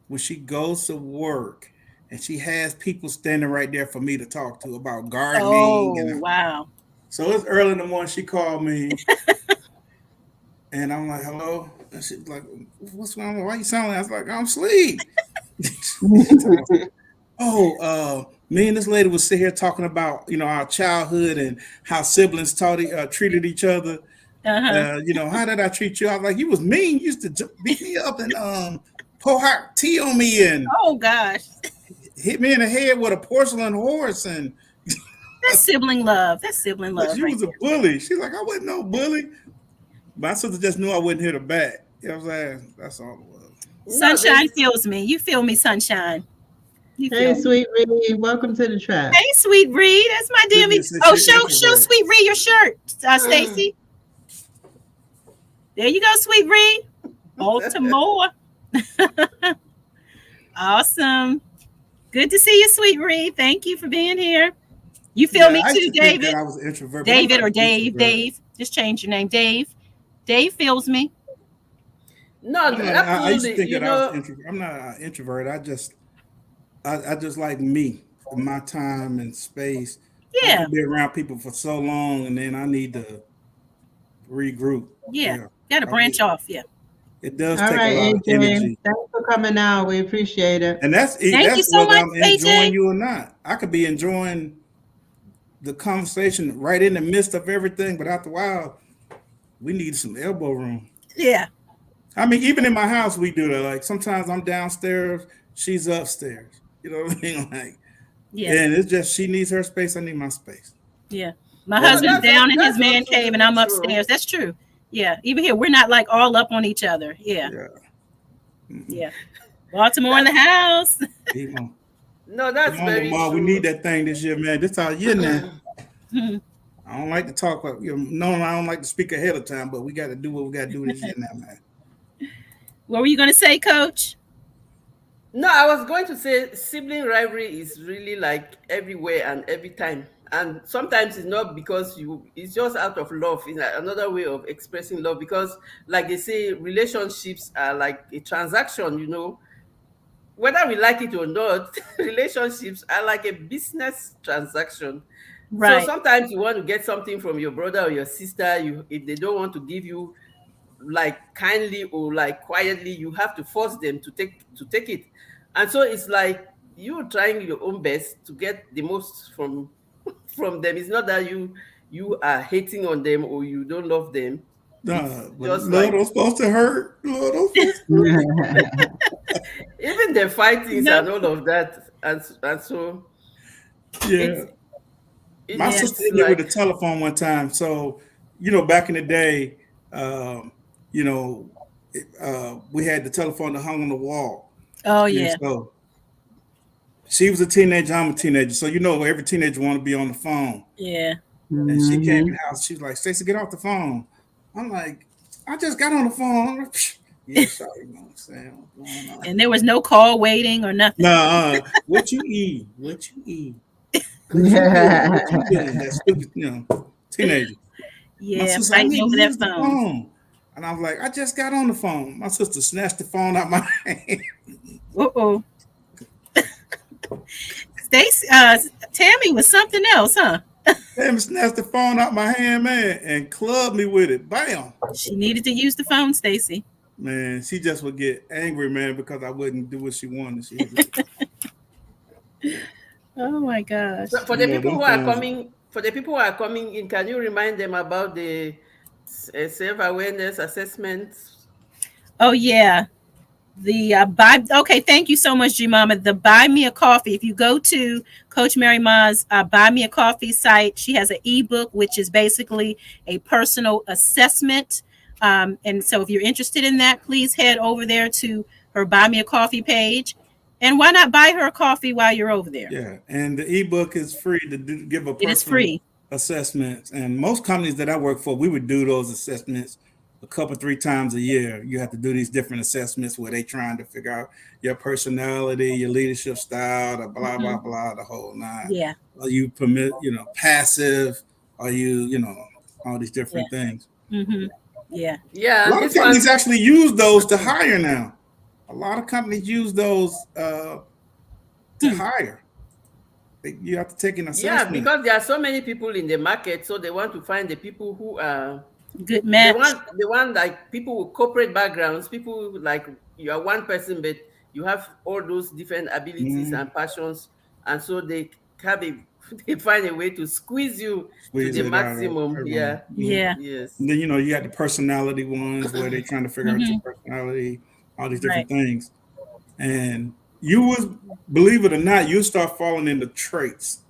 when she goes to work, and she has people standing right there for me to talk to about gardening. Wow. So it's early in the morning. She called me, and I'm like, hello? And she's like, what's going on? Why you sound like? I was like, I'm asleep. Me and this lady was sitting here talking about, our childhood and how siblings treated each other. How did I treat you? I was like, you was mean. You used to beat me up and pour hot tea on me and gosh, hit me in the head with a porcelain horse. And that's sibling love. She was a bully. She's like, I wasn't no bully. My sister just knew I wouldn't hit her back. You know what I'm saying? That's all it was. Sunshine feels me. You feel me, Sunshine. Hey, Sweet Reed. Welcome to the trap. Hey, Sweet Reed. That's my damn. Show Sweet Reed your shirt, Stacy. There you go, Sweet Reed. Baltimore. Awesome. Good to see you, Sweet Reed. Thank you for being here. You feel me too, David? I was an introvert. David or Dave. Dave. Just change your name. Dave. Dave feels me. No, I used to think that I was introvert. I'm not an introvert. I just like me, my time and space. Yeah. I can be around people for so long, and then I need to regroup. Yeah. Got to branch off. Yeah. It does take a lot of energy. Thanks for coming out. We appreciate it. And that's you so whether much, I'm enjoying you or not. I could be enjoying the conversation right in the midst of everything, but after a while, we need some elbow room. Yeah. I mean, even in my house, we do that. Like sometimes I'm downstairs, she's upstairs. You know what I mean? Like, yeah. And it's just she needs her space. I need my space. Yeah. My husband's down in his man cave, and I'm upstairs. That's true. Yeah. Even here, we're not like all up on each other. Yeah. Yeah. Yeah. Baltimore in the house. No, that's very true. We need that thing this year, man. This our year now. I don't like to talk about, no, I don't like to speak ahead of time, but we got to do what we got to do this year now, man. What were you going to say, Coach? No, I was going to say sibling rivalry is really like everywhere and every time. And sometimes it's not because it's just out of love. It's another way of expressing love because, like they say, relationships are like a transaction. Whether we like it or not, relationships are like a business transaction. Right. So sometimes you want to get something from your brother or your sister. If they don't want to give you like kindly or like quietly, you have to force them to take it. And so it's like you trying your own best to get the most from them. It's not that you are hating on them or you don't love them. Nah, but love don't supposed to hurt. Love don't supposed to hurt. Even the fightings and all of that, and so yeah. My sister hit me with the telephone one time. So, back in the day, we had the telephone that hung on the wall. Oh, yeah. So she was a teenager, I'm a teenager. So, every teenager want to be on the phone. Yeah. And she came in the house. She's like, Stacey, get off the phone. I'm like, I just got on the phone. Yeah, sorry, you know what I'm saying? And there was no call waiting or nothing. Nah, what you eat? What you eat? What you doing? That stupid, teenager. Yeah, fighting over that phone. And I was like, I just got on the phone. My sister snatched the phone out my hand. Uh-oh. Stacey, Tammy was something else, huh? Tammy snatched the phone out my hand, man, and clubbed me with it. Bam. She needed to use the phone, Stacey. Man, she just would get angry, man, because I wouldn't do what she wanted. Oh my gosh! So for the people who are coming in, can you remind them about the self-awareness assessments? Oh yeah, the Okay, thank you so much, G Mama. The Buy Me a Coffee. If you go to Coach Mary Ma's Buy Me a Coffee site, she has an ebook which is basically a personal assessment. And so if you're interested in that, please head over there to her Buy Me a Coffee page. And why not buy her a coffee while you're over there? Yeah, and the ebook is free to give a personal assessment. And most companies that I work for, we would do those assessments a couple, 3 times a year. You have to do these different assessments where they're trying to figure out your personality, your leadership style, the blah, blah, blah, the whole nine. Yeah. Are you passive? Are you, all these different things. Mm-hmm. Yeah. Yeah. A lot of companies actually use those to hire now. A lot of companies use those to hire. You have to take an assessment. Yeah, because there are so many people in the market, so they want to find the people who are good match. They want like people with corporate backgrounds, people like you are one person, but you have all those different abilities and passions, and so they find a way to squeeze you to the maximum. Yeah. Yes. And then you got the personality ones where they're trying to figure out your personality, all these different things. And you would, believe it or not, you start falling into traits.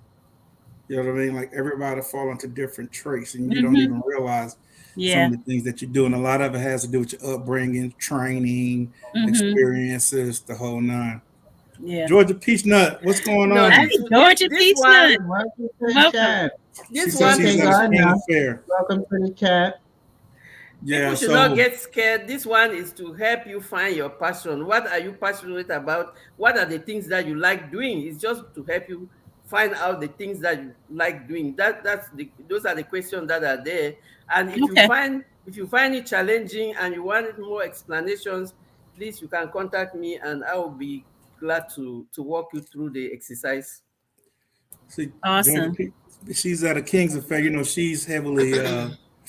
You know what I mean? Like everybody fall into different traits and you don't even realize some of the things that you do. And a lot of it has to do with your upbringing, training, experiences, the whole nine. Yeah. Georgia Peach Nut, what's going on? Hey, Georgia Peach Nut. Welcome. This one is welcome to the chat. Yeah, people should not get scared. This one is to help you find your passion. What are you passionate about? What are the things that you like doing? It's just to help you find out the things that you like doing. Those are the questions that are there. And if you find it challenging and you want more explanations, please you can contact me and I will be glad to walk you through the exercise. See, awesome. She's at a King's affair. She's heavily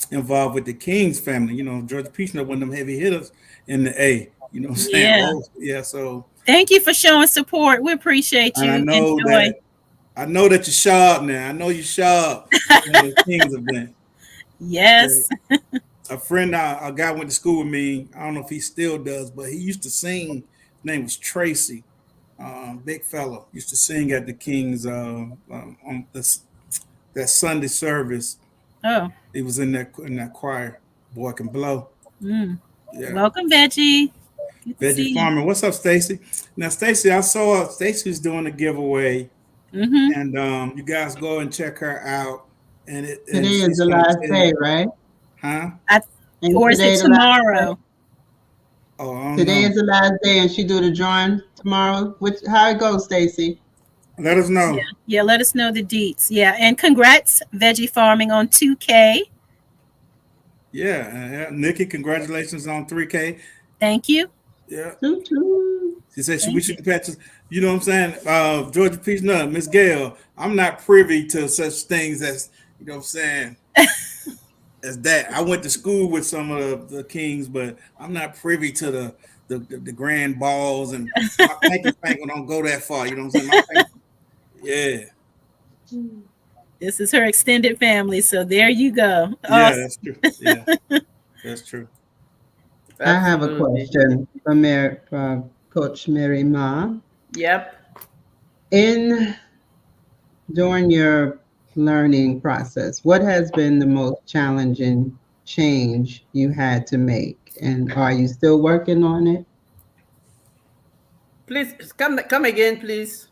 involved with the Kings family. Georgia Peach Nut, one of them heavy hitters in the A. You know what I'm saying? Yeah. So thank you for showing support. We appreciate you. And I know that you're sharp now. I know you're sharp in the Kings event. Yes. A friend, a guy went to school with me. I don't know if he still does, but he used to sing. His name was Tracy. Big fellow. Used to sing at the Kings on that Sunday service. Oh. He was in that choir. Boy can blow. Yeah. Welcome, Veggie. Veggie Farming. What's up, Stacy? Now, Stacy, I saw Stacy's doing a giveaway, and you guys go and check her out. And today is the last day, right? Huh? Or is it tomorrow? Oh, today is the last day, and she do the drawing tomorrow. How it goes, Stacy? Let us know. Yeah, let us know the deets. Yeah, and congrats, Veggie Farming, on 2K. Yeah, Nikki, congratulations on 3K. Thank you. Yeah. Choo-choo. She said we should patch. You know what I'm saying? Georgia Peach Nut, Miss Gail. I'm not privy to such things as, you know what I'm saying, as that. I went to school with some of the kings, but I'm not privy to the grand balls, and my pinky finger don't go that far. You know what I'm saying? Yeah. This is her extended family, so there you go. Yeah, that's true. Yeah, that's true. I have a question for Coach Mary Ma. Yep. During your learning process, what has been the most challenging change you had to make, and are you still working on it? Please come again, please.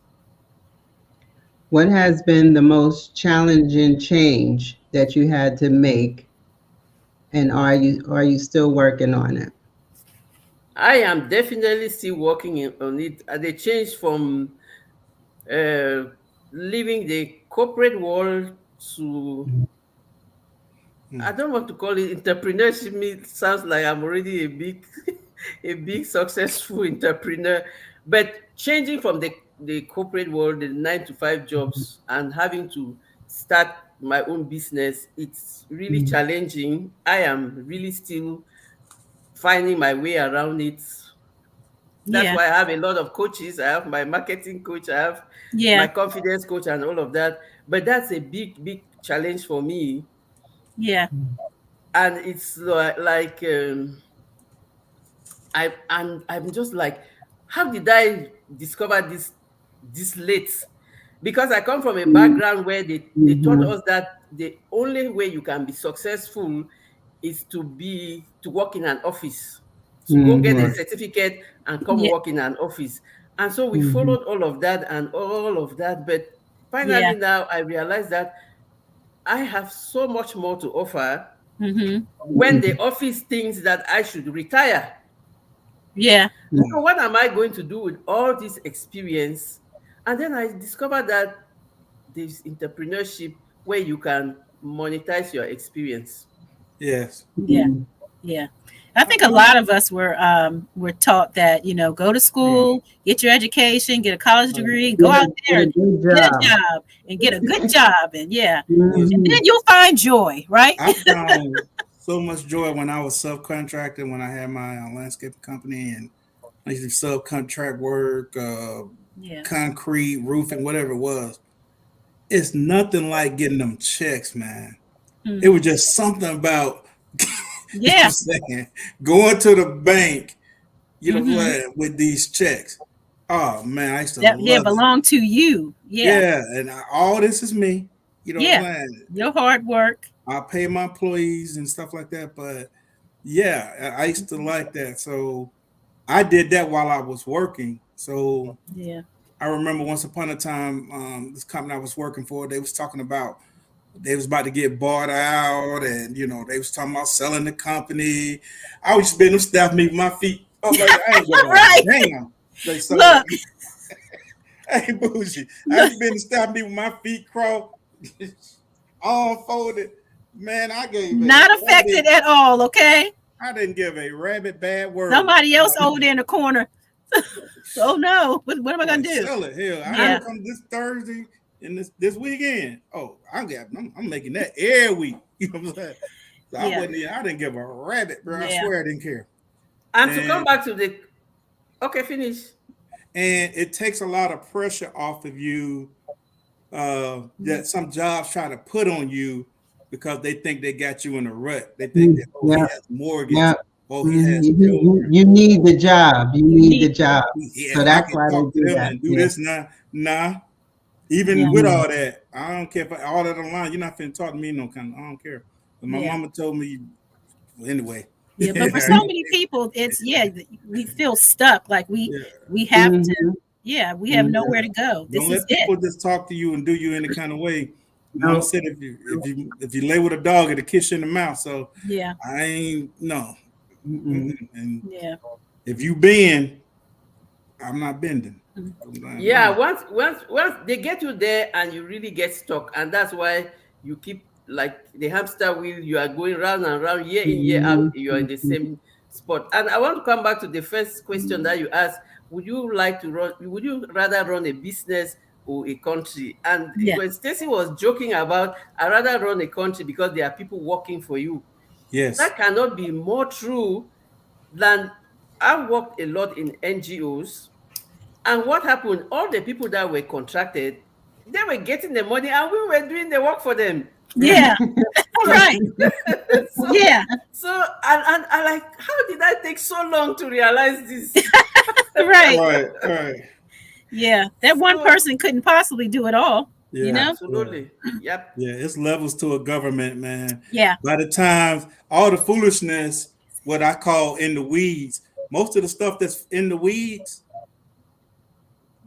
What has been the most challenging change that you had to make, and are you still working on it? I am definitely still working on it. The change from leaving the corporate world to, I don't want to call it entrepreneurship. It sounds like I'm already a big successful entrepreneur. But changing from the corporate world, the 9 to 5 jobs, and having to start my own business, it's really challenging. I am really still finding my way around it. That's why I have a lot of coaches. I have my marketing coach, I have my confidence coach, and all of that. But that's a big challenge for me. Yeah. And it's like I'm just like, how did I discover this late? Because I come from a background where they taught us that the only way you can be successful is to work in an office, to go get a certificate and come work in an office. And so we followed all of that and all of that. But finally now I realize that I have so much more to offer when the office thinks that I should retire. Yeah. So what am I going to do with all this experience? And then I discovered that there's entrepreneurship where you can monetize your experience. Yes. Yeah. I think a lot of us were taught that, go to school, get your education, get a college degree, go out there and get a job and get a good job, and and then you'll find joy, right? I found so much joy when I was subcontracting, when I had my landscaping company, and I used to subcontract work, concrete, roofing, whatever it was. It's nothing like getting them checks, man. It was just something about going to the bank, with these checks. Oh man, I used to love it. Belong to you. Yeah, and all this is me. You know what I'm saying? Your hard work. I pay my employees and stuff like that, but I used to like that. So I did that while I was working. So I remember once upon a time, this company I was working for, they was talking about they was about to get bought out, and they was talking about selling the company. I was spending them staff me with my feet. I was like, I ain't going right. Damn. They Look. I ain't bougie. I was spending staff me with my feet crawl, all folded. Man, I gave not affected at all. Okay. I didn't give a rabbit bad word. Somebody else over there in the corner. Oh no! What am I gonna do? Sell it. Hell, I come this Thursday and this weekend. Oh, I'm making that every week. You know what I'm saying? So I didn't give a rabbit, bro. I swear I didn't care. And to come back to finish. And it takes a lot of pressure off of you that some jobs try to put on you because they think they got you in a rut. They think that he has mortgage. Yeah. He has you need the job. You need the job. So that's why they do that. Do this now. Nah. Even with all that, I don't care if all that online. You're not finna talk to me no kind. I don't care. But my mama told me anyway. Yeah, but for so many people, it's we feel stuck. Like we have to. Yeah, we have nowhere to go. Don't This let is people it. just talk to you and do you any kind of way. Mama No. said if you lay with a dog, it'll kiss you in the mouth. So Yeah, I ain't no. And yeah, if you bend, I'm not bending. Yeah, No. once they get you there and you really get stuck, and that's why you keep like the hamster wheel. You are going round and round, year in year out. You are in the same spot. And I want to come back to the first question that you asked: Would you like to run? Would you rather run a business or a country? And yeah, when Stacy was joking about, I rather run a country because there are people working for you. Yes. That cannot be more true than I worked a lot in NGOs. And what happened? All the people that were contracted, they were getting the money and we were doing the work for them. yeah. Right. so Yeah. and I like, how did I take so long to realize this? Right. Right. Yeah. That one So person couldn't possibly do it all. You Yeah. know. absolutely. Yep. Yeah. It's levels to a government, man. Yeah. By the time all the foolishness, what I call in the weeds, most of the stuff that's in the weeds,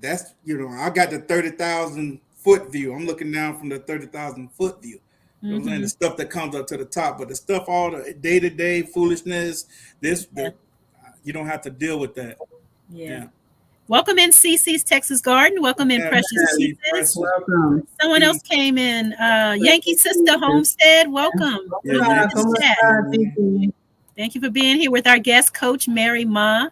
that's I got the 30,000 foot view. I'm looking down from the 30,000 foot view. You know what I'm saying? The stuff that comes up to the top, but the stuff, all the day-to-day foolishness, you don't have to deal with that. Yeah. Welcome in CC's Texas Garden. Welcome in Precious Jesus. Welcome. Someone else came in. Yankee Sister Homestead. Welcome. Yeah, Thank you for being here with our guest, Coach Mary Ma.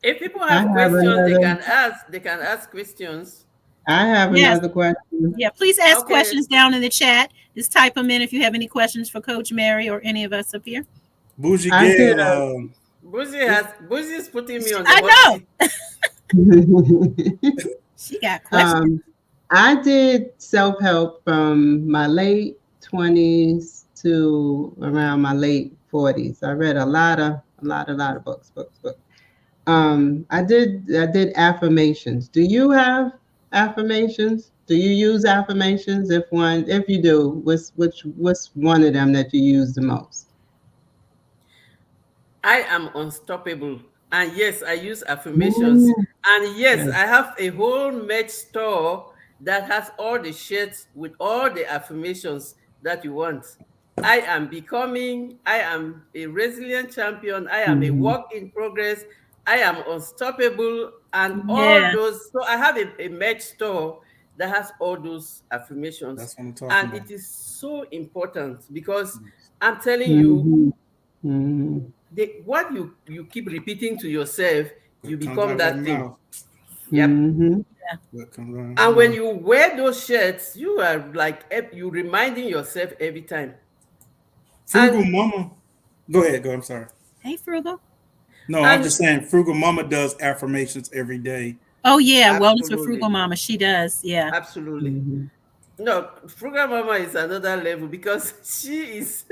If people have questions, they can ask. They can ask questions. I have another question. Yeah, please ask questions down in the chat. Just type them in if you have any questions for Coach Mary or any of us up here. Bougie Gail. Bougie is putting me on the hot seat. She got questions. I did self-help from my late 20s to around my late 40s. I read a lot of books. I did affirmations. Do you have affirmations? Do you use affirmations? If you do, what's one of them that you use the most? I am unstoppable. And yes, I use affirmations. And yes, I have a whole merch store that has all the shirts with all the affirmations that you want. I am a resilient champion. I am a work in progress. I am unstoppable. And all those. So I have a merch store that has all those affirmations. That's what I'm talking about. It is so important because I'm telling you, what you keep repeating to yourself, you become that thing. Yep. And when you wear those shirts, you are like you reminding yourself every time. Frugal Mama. Go ahead. I'm sorry. Hey, Frugal. No, I'm just saying Frugal Mama does affirmations every day. Oh, yeah. Absolutely. Wellness with Frugal Mama. She does. Yeah. Absolutely. No, Frugal Mama is another level because she is...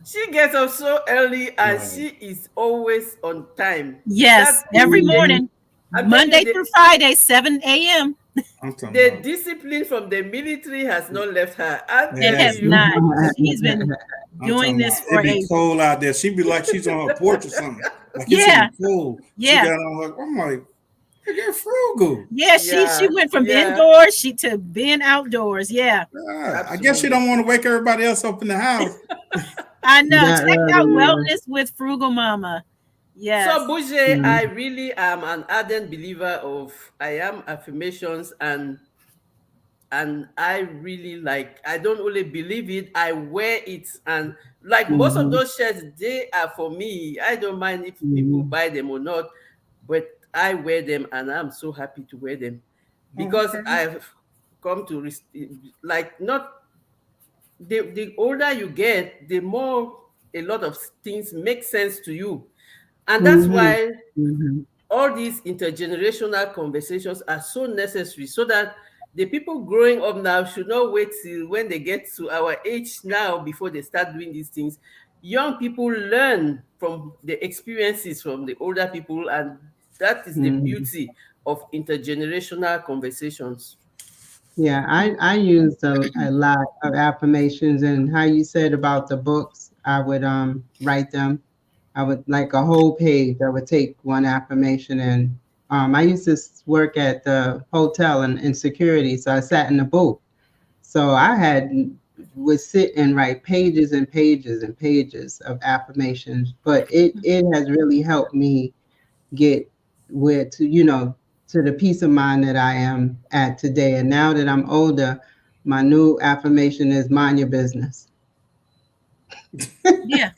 She gets up so early and she is always on time. Yes, every morning. Monday through Friday, 7 a.m. The discipline from the military has not left her. It has not. She's been doing this for it'd be cold out there. She'd be like she's on her porch or something. Like it's cold. Yeah. She got on her, I'm like, you're frugal. Yeah, she went from indoors to being outdoors. Yeah. I guess she don't want to wake everybody else up in the house. I know. Check out Wellness with Frugal Mama. Yes. So Bougie, I really am an ardent believer of I am affirmations and I really I don't only believe it, I wear it. And like most of those shirts, they are for me. I don't mind if people buy them or not, but I wear them and I'm so happy to wear them because I've come to not the older you get, the more a lot of things make sense to you. And that's why all these intergenerational conversations are so necessary so that the people growing up now should not wait till when they get to our age now before they start doing these things. Young people learn from the experiences from the older people, and that is the beauty of intergenerational conversations. Yeah, I used a lot of affirmations, and how you said about the books. I would write them. I would like a whole page. I would take one affirmation and I used to work at the hotel and in security, so I sat in the booth. So would sit and write pages and pages and pages of affirmations. But it has really helped me get to the peace of mind that I am at today. And now that I'm older, my new affirmation is mind your business. Yeah.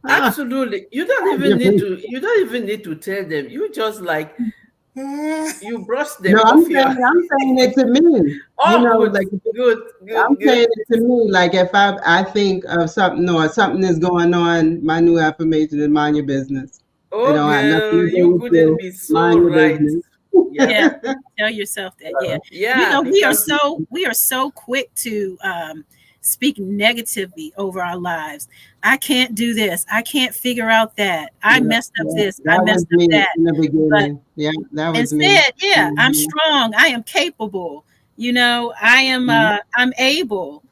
Absolutely. You don't even need to tell them. You just like you brush them no, off I'm saying it to me. Oh, good, like good. I'm saying it to me. Like if I think of something or something is going on, my new affirmation is mind your business. Oh, It don't have nothing to do you with couldn't you. be so Mind your right. business. Yeah. Tell yourself that. Yeah. Yeah. We are so quick to speak negatively over our lives. I can't do this. I can't figure out that. I messed up this. I messed up that. In the beginning. Yeah, that was instead, me. yeah, I'm strong. I am capable. I am I'm able.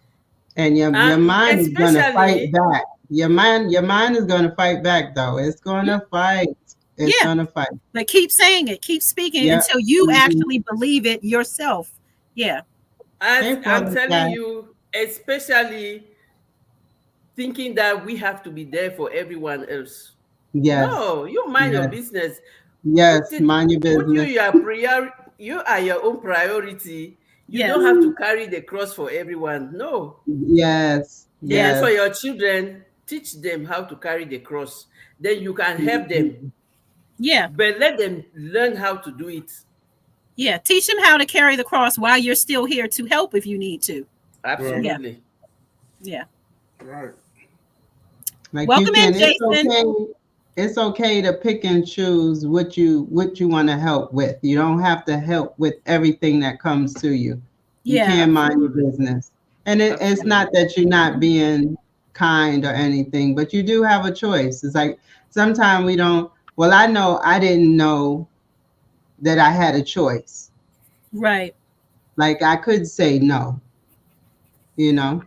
And your mind is gonna fight especially back. Your mind is gonna fight back though. It's gonna fight. It's gonna fight. But keep saying it, keep speaking until you actually believe it yourself. Yeah. I'm telling you, especially thinking that we have to be there for everyone else. Yes. No, you mind your business. Yes, mind your business. You are your own priority. You don't have to carry the cross for everyone. No. Yes. And for your children, teach them how to carry the cross. Then you can help them. Yeah. But let them learn how to do it. Yeah. Teach them how to carry the cross while you're still here to help if you need to. Absolutely. Yeah. Right. Like welcome in, Jason. It's okay to pick and choose what you want to help with. You don't have to help with everything that comes to you. You can mind your business. And it's not that you're not being kind or anything, but you do have a choice. It's like sometimes we don't. Well, I didn't know that I had a choice. Right. Like I could say no. Yeah.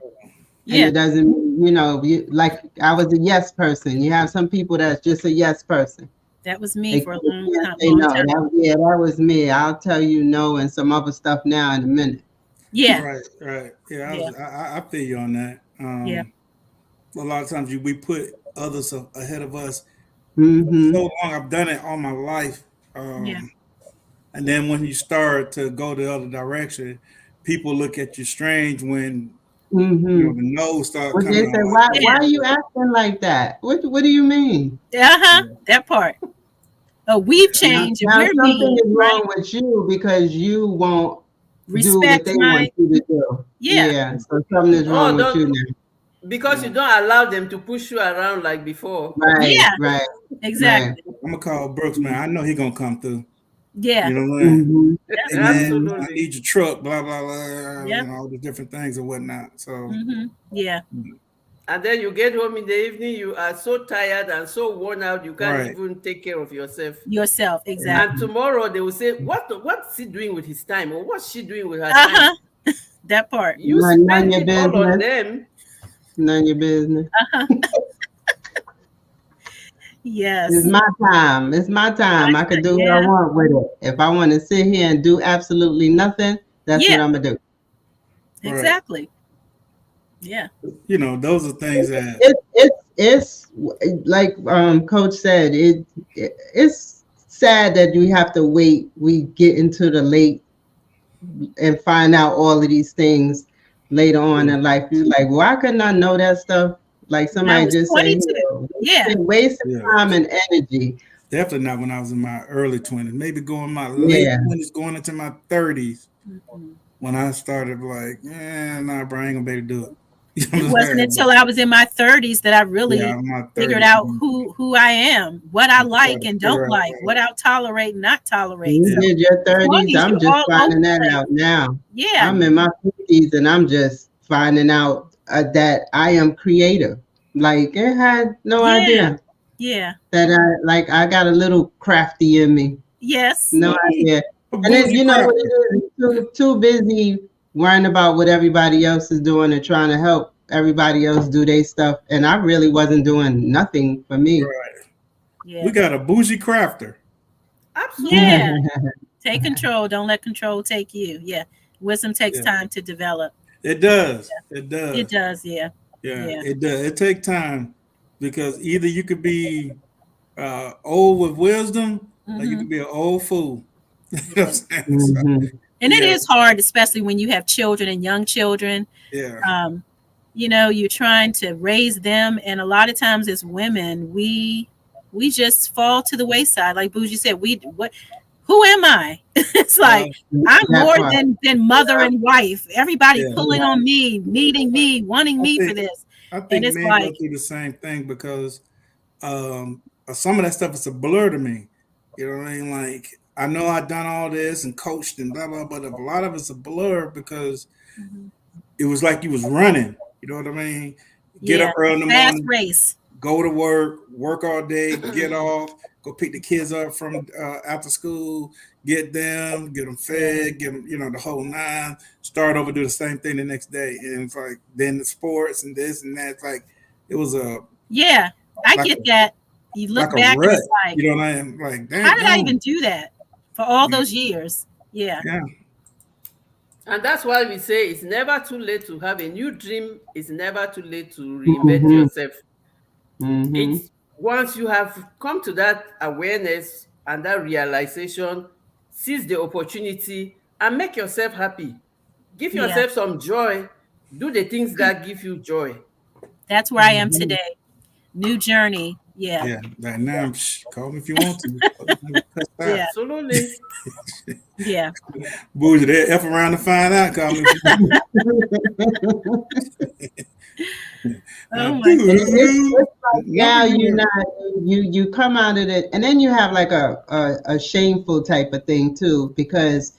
And it doesn't, like I was a yes person. You have some people that's just a yes person. That was me for a long time. That was me. I'll tell you no and some other stuff now in a minute. Yeah. Right. Yeah, I feel you on that. A lot of times we put others ahead of us. Mm-hmm. So long, I've done it all my life. And then when you start to go the other direction, people look at you strange when the nose start coming. They say, why are you acting like that? What do you mean? That part. Oh, we've changed. Now something is wrong with you because you won't do what they want you to do. Yeah. So something is wrong with you now. Because you don't allow them to push you around like before. Right. Right. Exactly. Right. I'm gonna call Brooks, man. I know he's gonna come through. Yeah. You know what I mean? Hey, man, absolutely. I need your truck, blah blah blah, all the different things and whatnot. So yeah. And then you get home in the evening, you are so tired and so worn out, you can't even take care of yourself. Exactly. And tomorrow they will say, what's he doing with his time? Or what's she doing with her time? That part. You spend it all on them. None of your business. Yes. It's my time. It's my time. I can do what I want with it. If I want to sit here and do absolutely nothing, that's what I'm gonna do. Exactly. Yeah. Those are things that it's like Coach said. It's sad that you have to wait. We get into the late and find out all of these things later on in life. You're like, why couldn't I know that stuff? Like somebody just saying, wasting time and energy. Definitely not when I was in my early 20s. Maybe going my late 20s, going into my 30s. When I started like, nah, bro, I ain't gonna be able to do it. It wasn't until I was in my 30s that I really figured out who I am, what I like and don't like, what I'll tolerate and not tolerate. You did your 30s. I'm just finding that out now. Yeah. I'm in my 50s and I'm just finding out that I am creative. Like I had no idea. Yeah. That I got a little crafty in me. Yes. No idea. And then what it is, too busy worrying about what everybody else is doing and trying to help everybody else do their stuff, and I really wasn't doing nothing for me. Right. Yeah. We got a bougie crafter. Absolutely. Yeah. Take control. Don't let control take you. Yeah. Wisdom takes time to develop. It does. Yeah. It does. It does. Yeah. It does. It takes time, because either you could be old with wisdom, or you could be an old fool. You know what I'm saying? And it is hard, especially when you have children and young children. Yeah. You know, you're trying to raise them, and a lot of times as women, we just fall to the wayside. Like Bougie said, who am I? It's like I'm more than mother and wife. Everybody pulling on me, needing me, wanting me for this. I think men go through the same thing, because some of that stuff is a blur to me. You know what I mean? Like, I know I've done all this and coached and blah, blah, but a lot of it's a blur, because it was like you was running. You know what I mean? Get up early in the morning, race. Go to work all day, get off, go pick the kids up from after school, get them fed, get them, the whole nine, start over, do the same thing the next day. And it's like, then the sports and this and that. It's like, it was a... Yeah, I get that. You look back and it's like... You know what I mean? Like, damn, how did I even do that for all those years? Yeah. And that's why we say it's never too late to have a new dream. It's never too late to reinvent yourself. It's once you have come to that awareness and that realization, seize the opportunity and make yourself happy. Give yourself some joy. Do the things that give you joy. That's where I am today. New journey. Yeah. Yeah. Right now, call me if you want to. Yeah. Absolutely. Yeah. Bougie, they F around to find out. Call me. Oh my goodness. Like now you come out of it, and then you have like a shameful type of thing too, because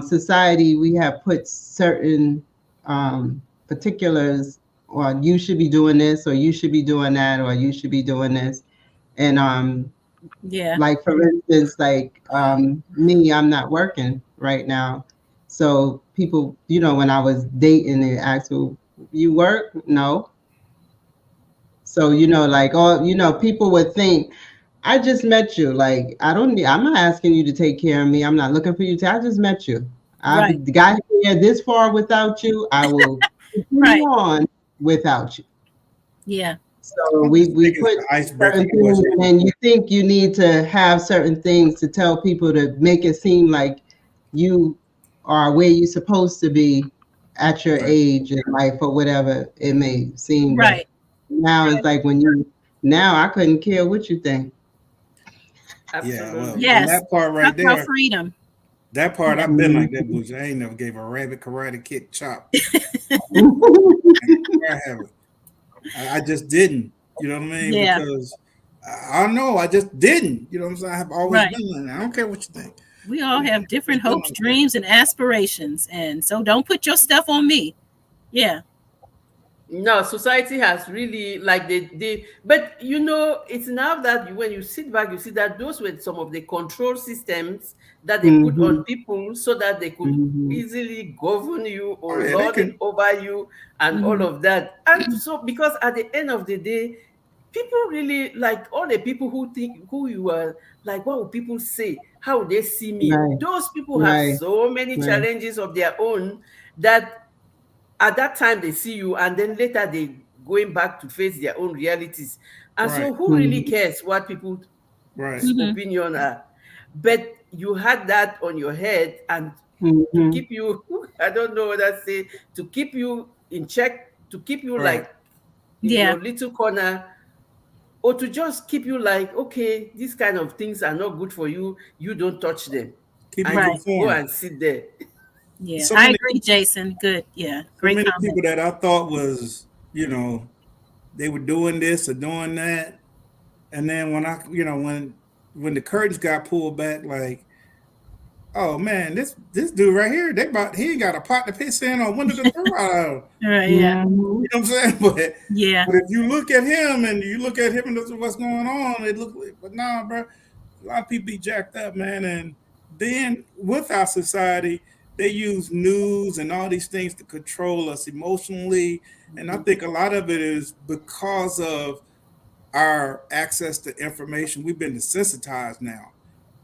society, we have put certain particulars, or you should be doing this, or you should be doing that, or you should be doing this. And like for instance, like me, I'm not working right now. So people, when I was dating, they asked, well, you work? No. So, like people would think, I just met you. Like, I'm not asking you to take care of me. I'm not looking for you I just met you. I got here this far without you. I will continue on without you. Yeah. So we put certain things, and you think you need to have certain things to tell people to make it seem like you are where you're supposed to be at your age in life, or whatever it may seem. Right. Now it's like now I couldn't care what you think. Yeah, well, yes. That part right there. Freedom. That part, I've been like that, Bougie. I ain't never gave a rabbit karate kick chop. I just didn't. You know what I mean? Yeah. Because I know I just didn't. You know what I'm saying? I have always been like, I don't care what you think. We all have different hopes, dreams, and aspirations. And so don't put your stuff on me. Yeah. No, society has really, like, but it's now that when you sit back, you see that those were some of the control systems that they put on people so that they could easily govern you or lord it over you and all of that. And so, because at the end of the day, people really, like, all the people who think who you are, like, what will people say? How will they see me? Those people have so many challenges of their own that at that time they see you, and then later they going back to face their own realities. And so who really cares what people's opinion are? But you had that on your head, and to keep you, I don't know what I say, to keep you in check, to keep you like in your little corner, or to just keep you like, okay, these kind of things are not good for you. You don't touch them. Keep go and sit there. Yeah, I agree, Jason. Good. Yeah. Great so many comment. people that I thought was, they were doing this or doing that. And then when when the curtains got pulled back, like, oh man, this dude right here, he ain't got a pot to piss in or window to throw out. Right, yeah. You know what I'm saying? But if you look at him and this is what's going on, it look like, but nah, bro, a lot of people be jacked up, man. And then with our society, they use news and all these things to control us emotionally. And I think a lot of it is because of our access to information. We've been desensitized now.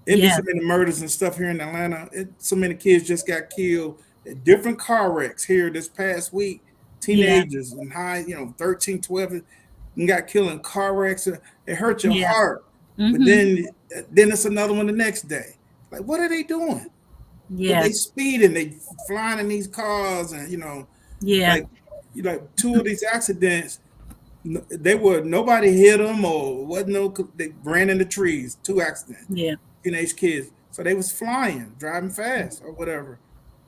It be so many murders and stuff here in Atlanta. So many kids just got killed at different car wrecks here this past week. Teenagers and high, 13, 12, and got killed in car wrecks. It hurt your heart. But then it's another one the next day. Like, what are they doing? But they speeding, they flying in these cars, and like two of these accidents, nobody hit them or they ran in the trees. 2 accidents. Teenage kids. So they was flying, driving fast or whatever.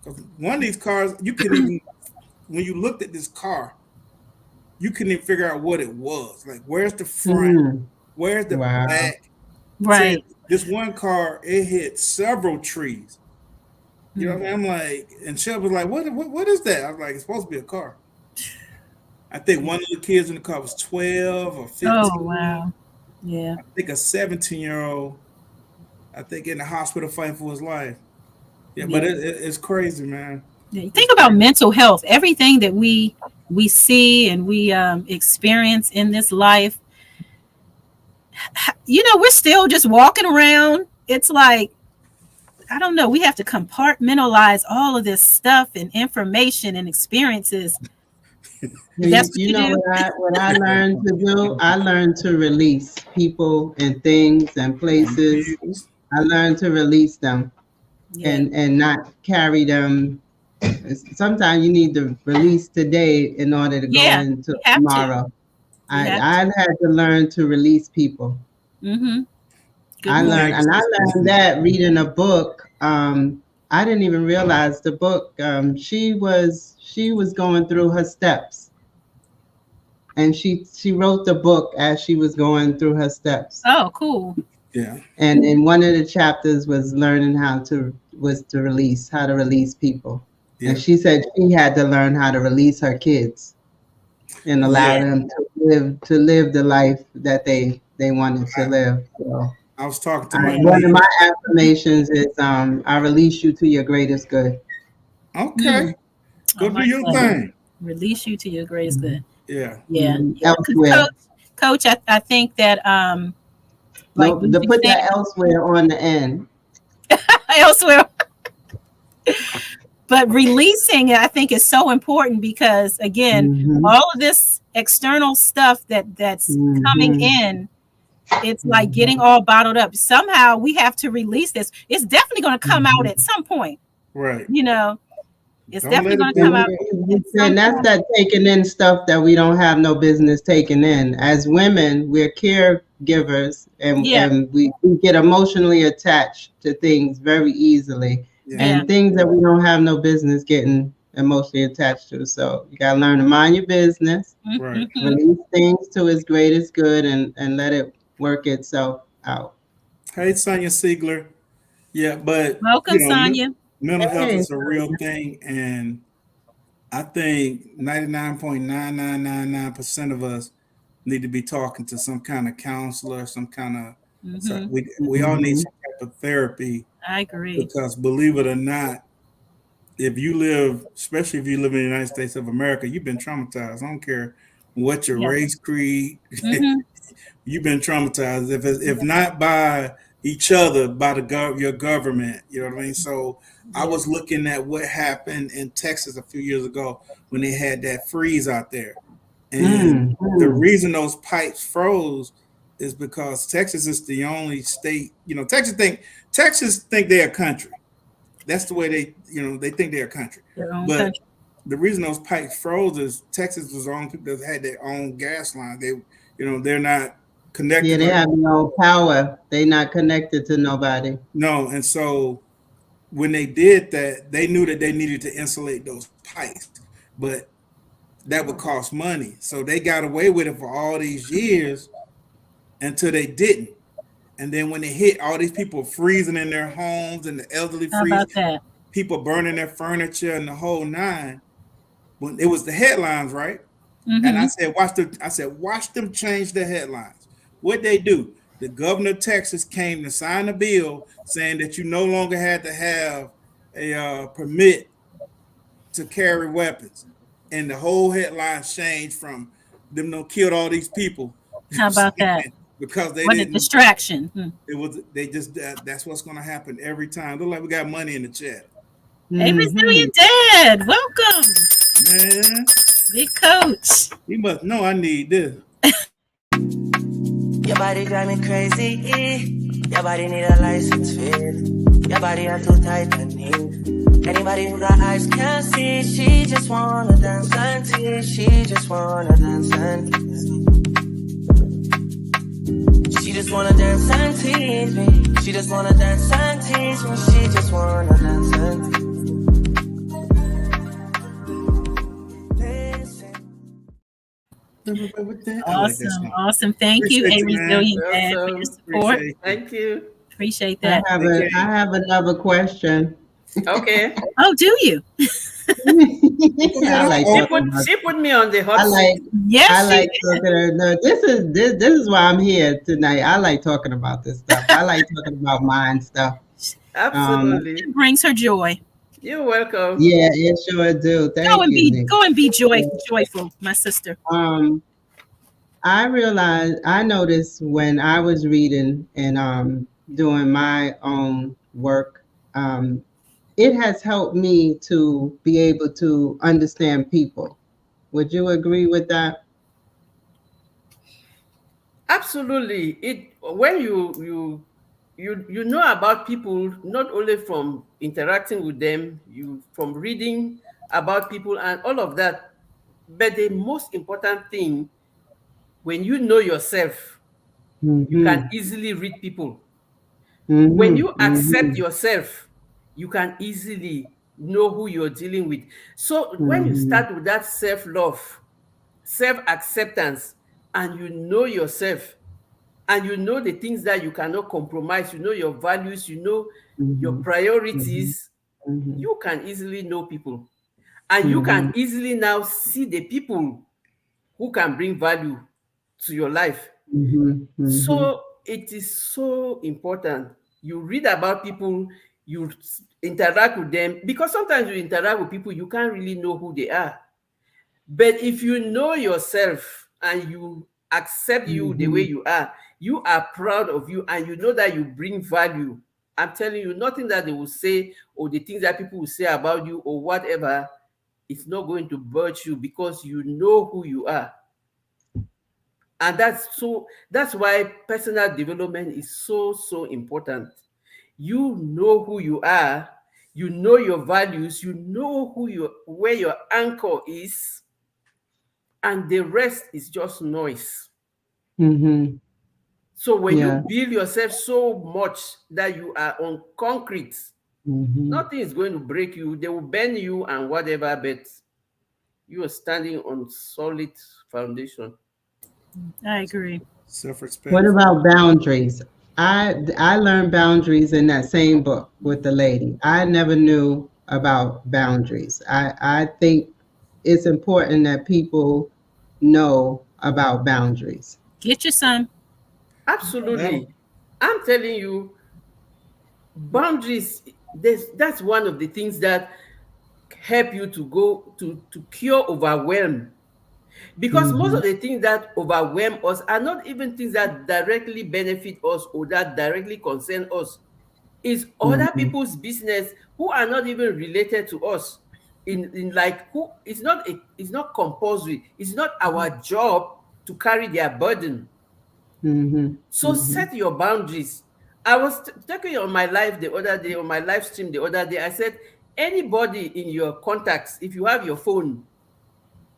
Because one of these cars, you couldn't even, when you looked at this car, you couldn't even figure out what it was. Like, where's the front? Where's the back? Right. This one car, it hit several trees. You know what I mean? I'm like, and Shep was like, what is that? I was like, it's supposed to be a car. I think one of the kids in the car was 12 or 15. Oh, wow. Yeah. I think a 17-year-old, I think, in the hospital fighting for his life. Yeah, but it's crazy, man. Yeah. Think about mental health. Everything that we see and we experience in this life, we're still just walking around. It's like, I don't know. We have to compartmentalize all of this stuff and information and experiences. That's what I learned to do. I learned to release people and things and places. I learned to release them and not carry them. Sometimes you need to release today in order to go into tomorrow. I've had to learn to release people. I learned that reading a book. I didn't even realize the book. She was going through her steps, and she wrote the book as she was going through her steps. Oh, cool. Yeah. And in one of the chapters was learning how to release people. Yeah. And she said she had to learn how to release her kids and allow them to live the life that they wanted to live. So I was talking to one of my affirmations is I release you to your greatest good. Okay. Go do your thing. Release you to your greatest good. Yeah. Yeah. Coach, I think that to put that elsewhere on the end. Elsewhere. But releasing it, I think, is so important because, again, all of this external stuff that's coming in, it's like getting all bottled up. Somehow we have to release this. It's definitely going to come out at some point. Right. It's definitely going to come out. And that's that taking in stuff that we don't have no business taking in. As women, we're caregivers and we get emotionally attached to things very easily. And things that we don't have no business getting emotionally attached to. So you got to learn to mind your business, release things to its greatest good, and let it work itself out. Hey, Sonia Siegler. Yeah, but welcome, Sonia. Mental health is a real thing, and I think 99.9999% of us need to be talking to some kind of counselor, some kind of. So we all need some type of therapy. I agree. Because believe it or not, especially if you live in the United States of America, you've been traumatized. I don't care what your race, creed, you've been traumatized. If not by each other, by your government, you know what I mean? So I was looking at what happened in Texas a few years ago when they had that freeze out there. And the reason those pipes froze is because Texas is the only state, Texas think they're a country. That's the way they think they're a country. But the reason those pipes froze is Texas was the only people that had their own gas line. They're not connected. Yeah, they have no power. They're not connected to nobody. No, and so when they did that, they knew that they needed to insulate those pipes, but that would cost money. So they got away with it for all these years until they didn't. And then when it hit, all these people freezing in their homes and the elderly freezing, people burning their furniture and the whole nine. When it was the headlines, right? And I said, watch them change the headlines. What'd they do? The governor of Texas came to sign a bill saying that you no longer had to have a permit to carry weapons, and the whole headline changed from them done killed all these people. How about that? Because they what didn't. A distraction. It was they just that's what's going to happen every time. Look like we got money in the chat. Hey, Resilient Dad, welcome, man. Big coach. You must know I need this. Your body drive me crazy. Your body need a license fit. Your body are too tight and neat. Anybody who got eyes can't see. She just wanna dance and tease. She just wanna dance and tease me. She just wanna dance and tease me. She just wanna dance and tease me. She just wanna dance and tease me. Awesome, awesome. Thank you, A Resilient Dad, for your support. Thank you. Appreciate that. I have another question. Okay. Oh, do you? I like she put me on the hot seat. Yes, I like talking. No, this is why I'm here tonight. I like talking about this stuff. I like talking about mind stuff. Absolutely, it brings her joy. You're welcome. Yeah, it sure do. Thank you. Go and be joyful, my sister. I noticed when I was reading and doing my own work, it has helped me to be able to understand people. Would you agree with that? Absolutely. When you know about people, not only from interacting with them, from reading about people and all of that, but the most important thing, when you know yourself, you can easily read people. When you accept yourself, you can easily know who you're dealing with. So when you start with that self-love, self-acceptance, and you know yourself, and you know the things that you cannot compromise, you know your values, you know your priorities, you can easily know people. And you can easily now see the people who can bring value to your life. So it is so important. You read about people, you interact with them, because sometimes you interact with people, you can't really know who they are. But if you know yourself and you accept you the way you are proud of you, and you know that you bring value, I'm telling you, nothing that they will say or the things that people will say about you or whatever, it's not going to budge you, because you know who you are. And that's why personal development is so important. You know who you are, you know your values, you know where your anchor is, and the rest is just noise. So when you build yourself so much that you are on concrete, nothing is going to break you. They will bend you and whatever, but you are standing on solid foundation. I agree. Self-respect. What about boundaries? I learned boundaries in that same book with the lady. I never knew about boundaries. I think it's important that people know about boundaries. Get your son. Absolutely. I'm telling you, boundaries, that's one of the things that help you to go to cure overwhelm. Because most of the things that overwhelm us are not even things that directly benefit us or that directly concern us. It's other people's business who are not even related to us. In like, who it's not compulsory. It's not our job to carry their burden. So set your boundaries. I was talking on my live the other day, on my live stream the other day. I said, anybody in your contacts, if you have your phone,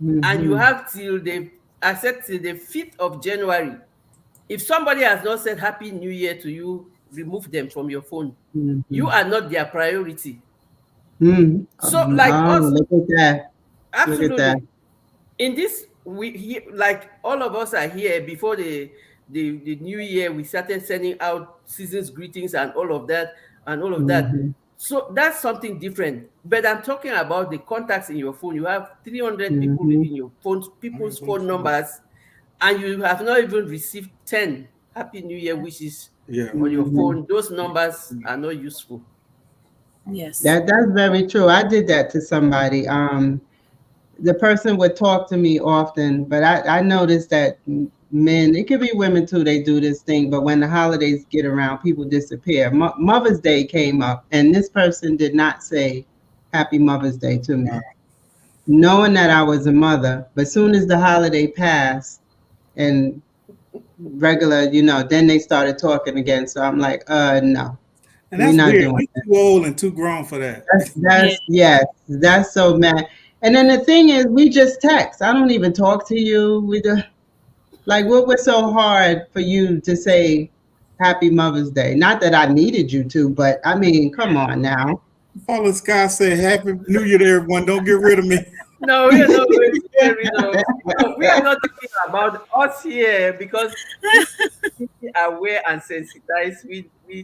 and you have till the 5th of January. If somebody has not said Happy New Year to you, remove them from your phone. You are not their priority. So like us, look at that. absolutely. Look at that. In this, like all of us are here before the new year. We started sending out season's greetings and all of that So that's something different. But I'm talking about the contacts in your phone. You have 300 people in your phone, people's phone numbers, and you have not even received 10 Happy New Year wishes on your phone. Those numbers are not useful. Yes. That's very true. I did that to somebody. The person would talk to me often, but I noticed that men, it could be women too, they do this thing, but when the holidays get around, people disappear. Mother's Day came up, and this person did not say Happy Mother's Day to me, knowing that I was a mother. But soon as the holiday passed and regular, then they started talking again. So I'm like, no, And we're that's not weird. doing You're too old and too grown for that. Yes, that's so mad. And then the thing is, we just text. I don't even talk to you. We do, like, what was so hard for you to say Happy Mother's Day? Not that I needed you to, but I mean, come on now. Father Scott said, "Happy New Year to everyone. Don't get rid of me." No, we are not going to get rid of. No, we are not talking about us here because we are aware and sensitized.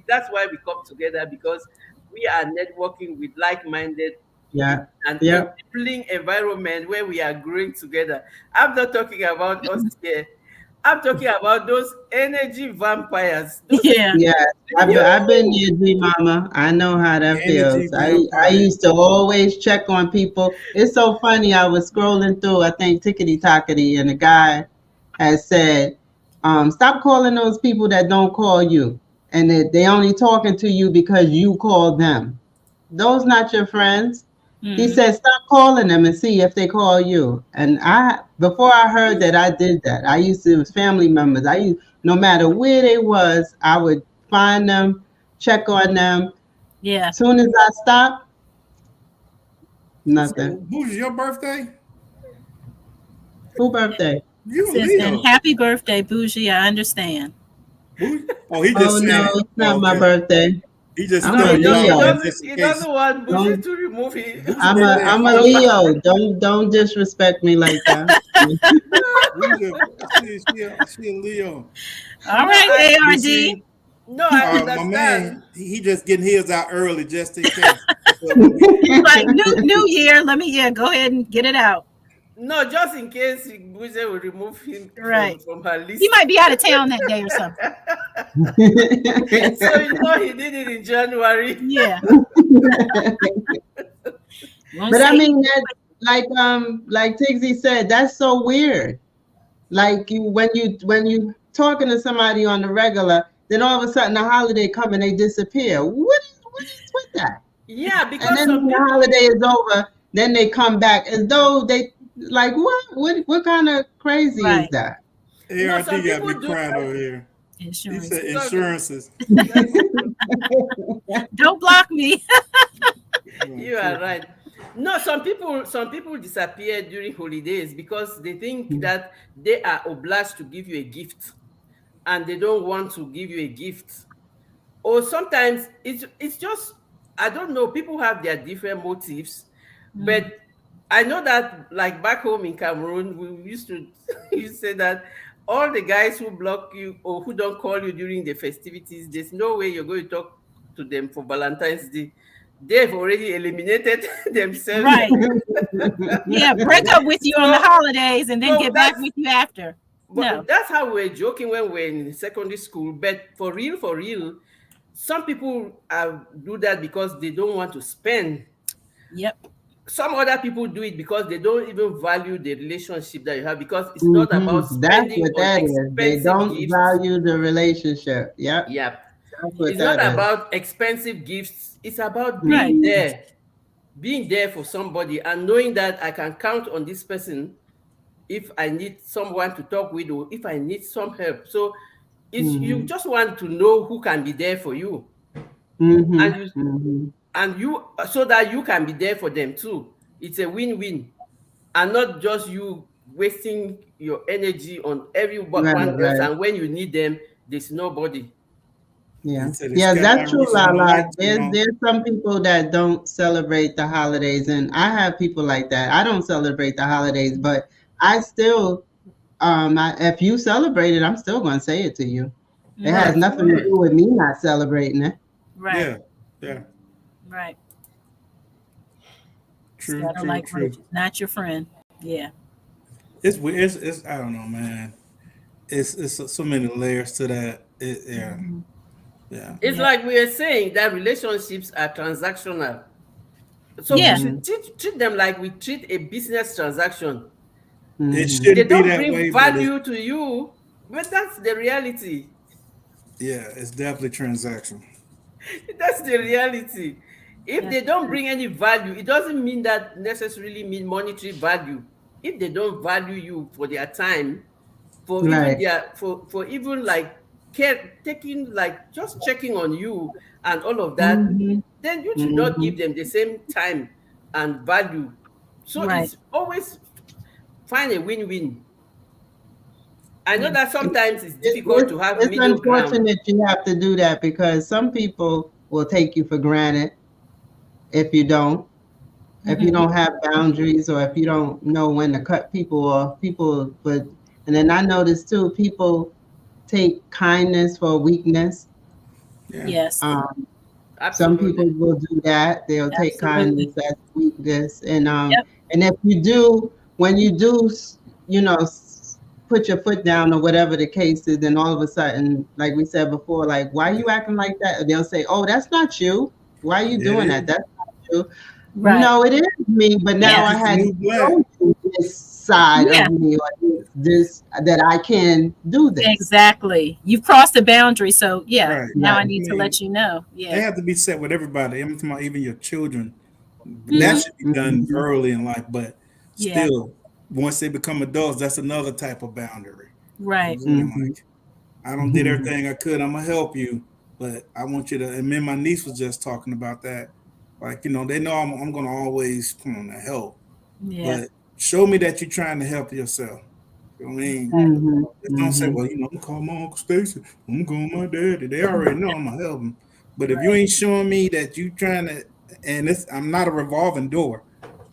That's why we come together, because we are networking with like-minded Yeah, people and yeah, enabling environment where we are growing together. I'm not talking about us here. I'm talking about those energy vampires. Those Yeah. yeah. energy. I've been there, G Mama. I know how that Energy feels. I vampire. used to always check on people. It's so funny. I was scrolling through, I think, Tickety Tockety, and the guy has said, stop calling those people that don't call you, and that they only talking to you because you call them. Those not your friends. He said, stop calling them and see if they call you. And before I heard that, I did that. I used to, it was family members. No matter where they was, I would find them, check on them. Yeah. Soon as I stopped, nothing. So, who's your birthday? Who birthday? You Says then, Leo. happy birthday, Bougie. I understand. Oh, he just Oh said no, it. it's Oh, not my okay. birthday. He just I'm No, a throwing you he out Leo. there doesn't. just in He case. doesn't want Bushi Don't, to remove him. Whose birthday is I'm a Father? Leo. Don't disrespect me like that. Who's your? She a Leo. All No, right, You ARD. see, no, I my understand. man, he just getting his out early just in case. So when we, Like new year. Go ahead and get it out. No, just in case Bushi will remove him Right. from her He list. might be out of town that day or something. So he did it in January. Yeah. Won't But I say mean that, like Tigsy said, that's so weird. Like when you talking to somebody on the regular, then all of a sudden the holiday come and they disappear. What is with that? Yeah, And because then some when the people. holiday is over, then they come back as though they like what kind of crazy is right. that? No, ARD some got people me do crying that. over here. He Insurance. said No, insurances. that's Don't block me. You are right. No, some people disappear during holidays because they think that they are obliged to give you a gift and they don't want to give you a gift. Or sometimes it's just, I don't know, people have their different motives, but I know that, like, back home in Cameroon, we used to you say that all the guys who block you or who don't call you during the festivities, there's no way you're going to talk to them for Valentine's Day. They've already eliminated themselves. Right. Yeah. Break up with you on the So, holidays and then so get back that's with you after. No. but that's how we're joking when we're in secondary school. But for real, some people do that because they don't want to spend. Yep. Some other people do it because they don't even value the relationship that you have, because it's not about That's spending what on that is. They expensive don't gifts. value the relationship. Yep, Yeah. that's what It's not that is. about expensive gifts. It's about Right. being there for somebody and knowing that I can count on this person if I need someone to talk with or if I need some help. So you Mm-hmm. just want to know who can be there for you, Mm-hmm. and you Mm-hmm. so that you can be there for them too. It's a win-win, and not just you wasting your energy on Right, everyone else, right. and when you need them, there's nobody. He Yeah. said the Yeah, sky that's true, reaching the Lala. light too long. There's some people that don't celebrate the holidays, and I have people like that. I don't celebrate the holidays, but I still if you celebrate it, I'm still gonna say it to you. It has Right. nothing to do with me not celebrating it. Right. Yeah. Yeah. Right. True. Scatter True. like True. roaches. Not your friend. Yeah. It's weird. It's I don't know, man. It's so many layers to that. Yeah. Yeah. It's like we are saying that relationships are transactional. So we Yeah. should treat them like we treat a business transaction. It They shouldn't be don't that bring way, but value to you, but that's the reality. yeah, it's definitely transactional. That's the reality. If That's they don't true. bring any value, it doesn't mean that necessarily mean monetary value. If they don't value you for their time, for even Right. their for even like care taking, like just checking on you and all of that, Mm-hmm. then you should not Mm-hmm. give them the same time and value. So Right. it's always find a win-win. I know Yeah. that sometimes it's It, difficult it's to have it's middle ground. unfortunate you have to do that because some people will take you for granted if you don't. If you Mm-hmm. don't have boundaries or if you don't know when to cut people off, people but and then I notice too, people take kindness for weakness. Yeah. Yes. Some people Absolutely. will do that. They'll take Absolutely. kindness as weakness, Yep. and if you do, when you do, put your foot down or whatever the case is, then all of a sudden, like we said before, like why you acting like that? They'll say, "Oh, that's not you. Why are you It doing that? is. That's not you." Right. No, it is me, but now Yeah. I It's the had to new black. show you this side Yeah. of me or this that I can do this. Exactly. You've crossed the boundary. So yeah, Right. now I Right. I need to mean, let you know. they Yeah. have to be set with everybody. I'm talking about even your children. That Yeah. Hmm. should be done Hmm. early in life, but Yeah. still, once they become adults, that's another type of boundary. I'm Right. saying, Hmm. like, I don't did everything I could. I'm gonna help you, but I want you to. And me and my niece was just talking about that. Like, they know I'm gonna always come on to help, Yeah. but show me that you're trying to help yourself. You know what I mean? Right. Hmm. Just don't say, Hmm. well, I'm gonna call my Uncle Stacy. I'm gonna call my daddy. They already know I'm gonna help them. But if you Right. ain't showing me that you trying to, and I'm not a revolving door,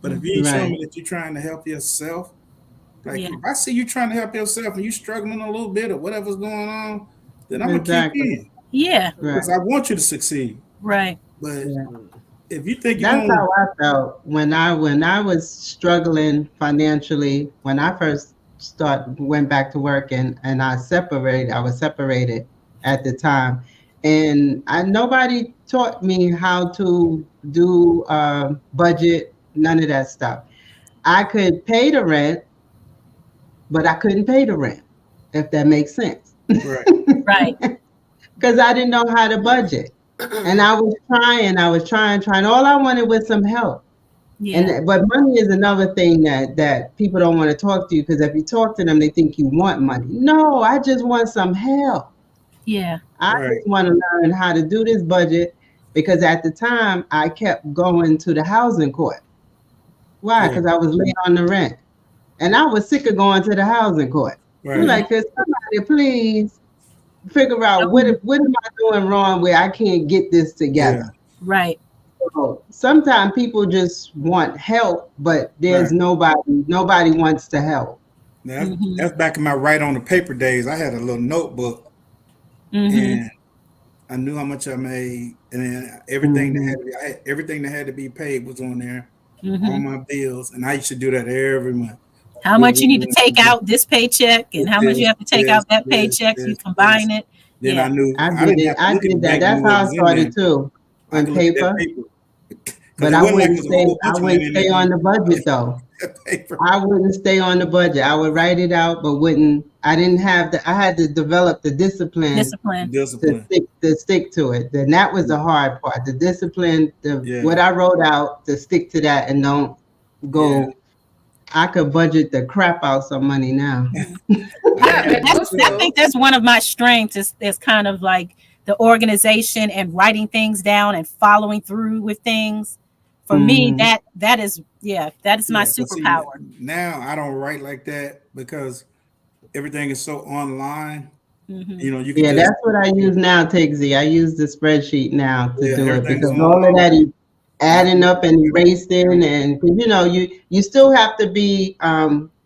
but if you Hmm. ain't showing Right. me that you're trying to help yourself, like Yeah. if I see you trying to help yourself and you struggling a little bit or whatever's going on, then I'm gonna kick Exactly. in Yeah. because Right. I want you to succeed. Right. But Yeah. if you think you're That's gonna, how I felt when I was struggling financially. When I first went back to work and I was separated at the time, and nobody taught me how to do budget, none of that stuff. I could pay the rent, but I couldn't pay the rent, if that makes sense. right, Right. Because I didn't know how to budget. And I was trying. All I wanted was some help. Yeah. But money is another thing that people don't want to talk to you because if you talk to them, they think you want money. No, I just want some help. Yeah. I right, just want to learn how to do this budget because at the time I kept going to the housing court. Why? yeah, Because I was late on the rent. And I was sick of going to the housing court. I'm right, Hmm. like, could somebody please figure out what am I doing wrong where I can't get this yeah, together? Right. So sometimes people just want help, but right. there's nobody wants to help. Now Hmm. that's back in my write on the paper days. I had a little notebook Hmm. and I knew how much I made, and then Hmm. everything that had to be paid was on there, all Hmm. my bills, and I used to do that every month. How This, much you need to take out this paycheck and how much you this, have to take this, out that this, paycheck. You this, combine this. it. Then I Yeah. knew I I did didn't it. have to I look at the did that. bank to That's know what how I was in there. started too. I With could look at that paper, paper because but it I wasn't like wouldn't it was a stay. whole I bunch of money wouldn't in stay on the budget though. that paper. I wouldn't stay on the budget. I would write it out, but wouldn't. I didn't have the. I had to develop the discipline Discipline. Discipline. to stick to it. Then that was the hard part. The discipline, Yeah, what I wrote out to stick to that and don't yeah. go. I could budget the crap out some money now. Mhm. I, Yeah, but I think also, that's one of my strengths is kind of like the organization and writing things down and following through with things. For me, Hmm. that is yeah, that is my Yeah, but see, superpower. now I don't write like that because everything is so online. Hmm. You could Yeah, just that's what I use now, Tigsy. I use the spreadsheet now to yeah, do it everything is because all of online. that is It's adding up and erasing, and 'cause, you still have to be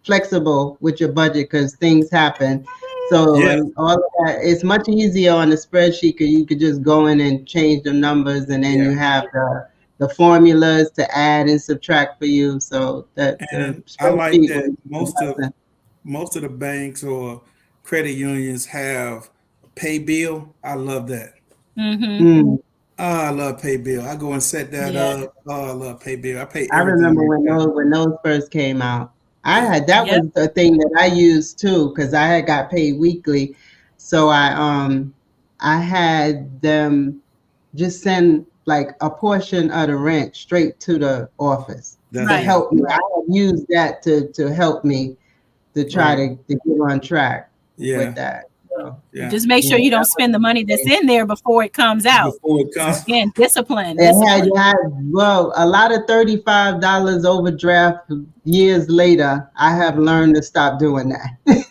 flexible with your budget because things happen. So yeah, and all of that, it's much easier on the spreadsheet because you could just go in and change the numbers, and then yeah. you have the formulas to add and subtract for you. So that the And I like spreadsheet that was a blessing. most of the banks or credit unions have a pay bill. I love that. Mm. I love pay bill. I go and set that up. Oh, I love pay bill. I pay I everything. remember when those first came out. That was the thing that I used too, because I had got paid weekly. So I had them just send like a portion of the rent straight to the office to help me. I had used that to help me to try to get on track with that. So, just make sure you don't spend the money that's in there before it comes out. Again, discipline. Well, a lot of $35 overdraft years later, I have learned to stop doing that. Let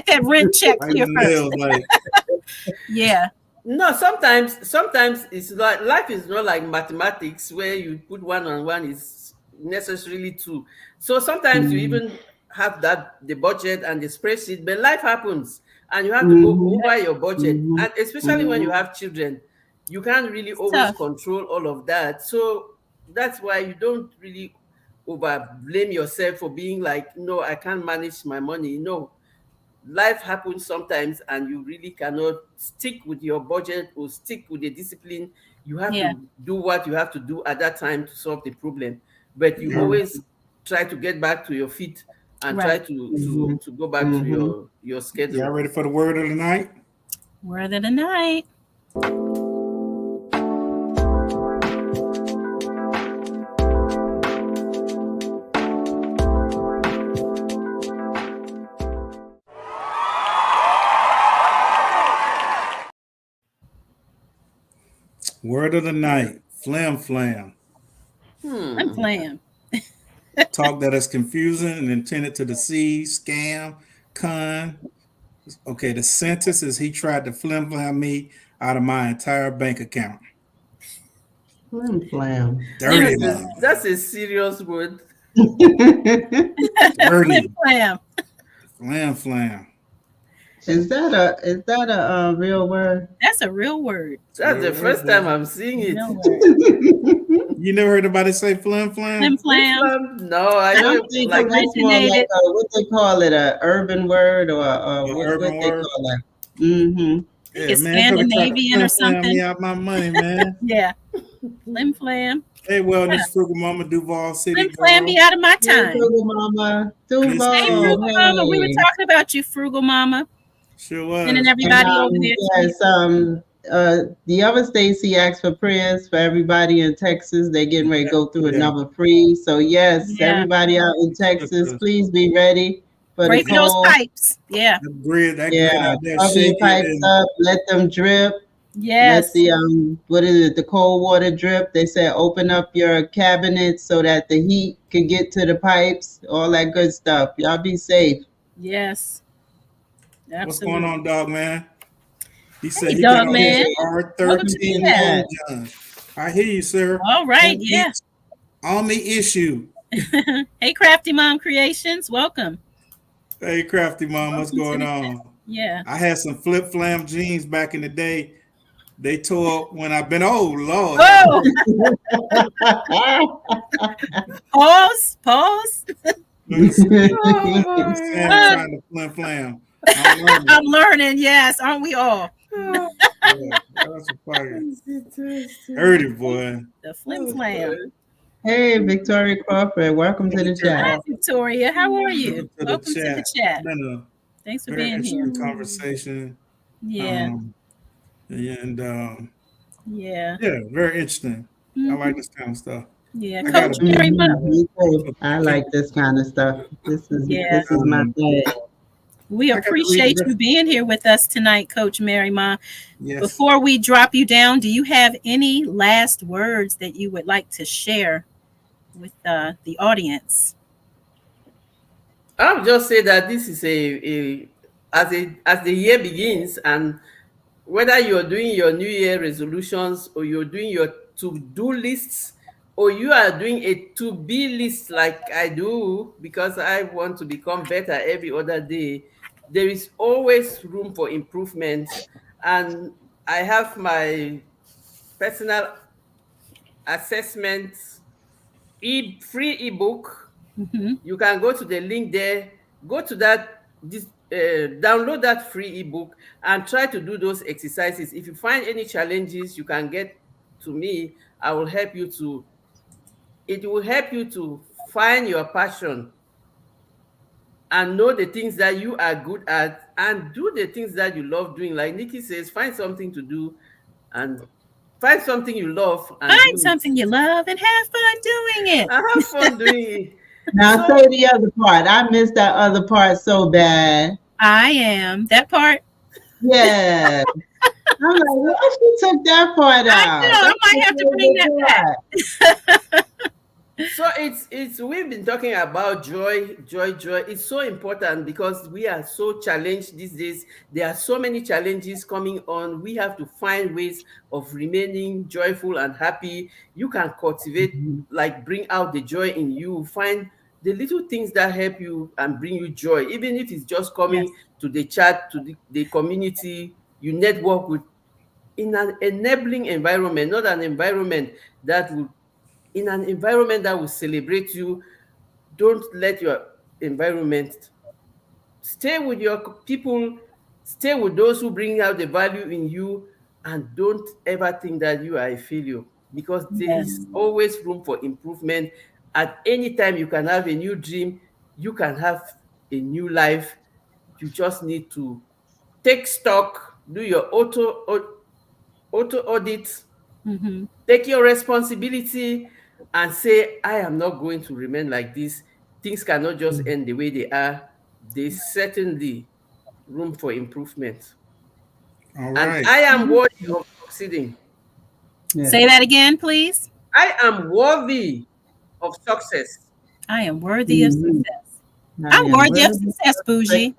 that rent check clear first. Yeah. No, sometimes it's like life is not like mathematics where you put 1 on 1 is necessarily 2. So sometimes you even have the budget and the spreadsheet, but life happens and you have to go over your budget. And especially when you have children, you can't really always control all of that. So that's why you don't really over blame yourself for being like, no, I can't manage my money. No, life happens sometimes and you really cannot stick with your budget or stick with the discipline. You have to do what you have to do at that time to solve the problem, but you always try to get back to your feet and try to go back to your schedule. Y'all ready for the word of the night? Word of the night. Word of the night, flam flam. Flam flam. Talk that is confusing and intended to deceive, scam, con. Okay, the sentence is he tried to flim flam me out of my entire bank account. Flim flam. Dirty. That's a serious word. Dirty. Flim flam. Flam flam. Is that a real word? That's a real word. That's the first time I'm seeing it. You never heard anybody say flim flam? Flim flam? No, I don't think like that's more like what they call it, a urban word or what they word? call that. Mm-hmm. Yeah, it's man, Scandinavian or something. Me out my money, man. Yeah. Flim flam. Hey, Wellness Frugal Mama, Duval City. Flim flam me out of my time. Hey, Frugal Mama. Duval. Hey, Frugal Mama. We were talking about you, Frugal Mama. Sure was. And everybody over there. Yes, the other Stacy asked for prayers for everybody in Texas. They're getting ready to go through another freeze. So yes, everybody out in Texas, please be ready for break the cold. Those pipes. Yeah. That grid out there cover your pipes up, let them drip. Yes. Let the what is it? The cold water drip. They said open up your cabinets so that the heat can get to the pipes. All that good stuff. Y'all be safe. Yes. Absolutely. What's going on, dog man? He said he dog got man. R13 Gun. I hear you, sir. All right, On the issue. Hey, Crafty Mom Creations, welcome. Hey, Crafty Mom, what's going on? Yeah. I had some flip flam jeans back in the day. They tore up when I've been Lord. Pause. I'm trying to flim flam. I'm learning, yes, aren't we all? That's a fucking dirty boy. The flim flam. Hey, Victoria Crawford, welcome to the chat. Hi, Victoria, how are you? Welcome to the chat. Thanks for being here. Conversation. Yeah. Yeah, very interesting. I like this kind of stuff. Yeah, Coach Mary Mom. I like this kind of stuff. This is my thing. We appreciate you being here with us tonight, Coach Mary Ma. Yes. Before we drop you down, do you have any last words that you would like to share with the audience? I'll just say that this is as the year begins, and whether you're doing your New Year resolutions or you're doing your to-do lists or you are doing a to-be list like I do because I want to become better every other day, there is always room for improvement. And I have my personal assessment free ebook. You can go to the link there, go to that download that free ebook and try to do those exercises. If you find any challenges, you can get to me. I will help you to. It will help you to find your passion and know the things that you are good at and do the things that you love doing. Like Nikki says, find something to do and find something you love and find do something you love and have fun doing it. and have fun doing it. Now say the other part. I missed that other part so bad. I am that part. Yeah. I'm like, why she took that part out? I know. I might have to bring that back. So it's we've been talking about joy. It's so important because we are so challenged these days. There are so many challenges coming on. We have to find ways of remaining joyful and happy. You can cultivate, like bring out the joy in you. Find the little things that help you and bring you joy, even if it's just coming to the chat, to the community. You network with in an enabling environment, not an environment that will in an environment that will celebrate you. Don't let your environment, stay with your people, stay with those who bring out the value in you, and don't ever think that you are a failure, because there is always room for improvement. At any time you can have a new dream, you can have a new life. You just need to take stock, do your auto audit, take your responsibility and say, I am not going to remain like this. Things cannot just end the way they are. There's certainly room for improvement. All right. And I am worthy of succeeding. Yeah. Say that again, please. I am worthy of success. I am worthy of success. I'm worthy of success, Bougie.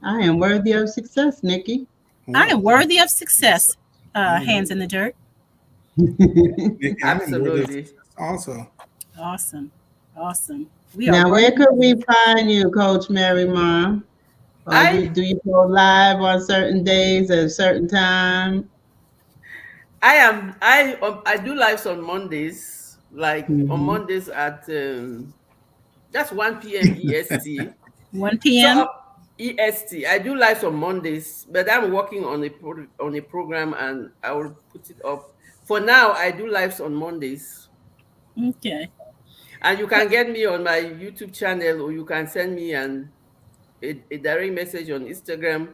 I am worthy of success, Nikki. I am worthy of success. Hands in the dirt. Absolutely. Also. Awesome. Now, where could we find you, Coach Mary Mom? Do you go live on certain days at a certain time? I do lives on Mondays, like on Mondays at that's 1 p.m. EST. 1 p.m. So, EST. I do lives on Mondays, but I'm working on a program and I will put it up. For now, I do lives on Mondays. Okay. And you can get me on my YouTube channel, or you can send me a direct message on Instagram.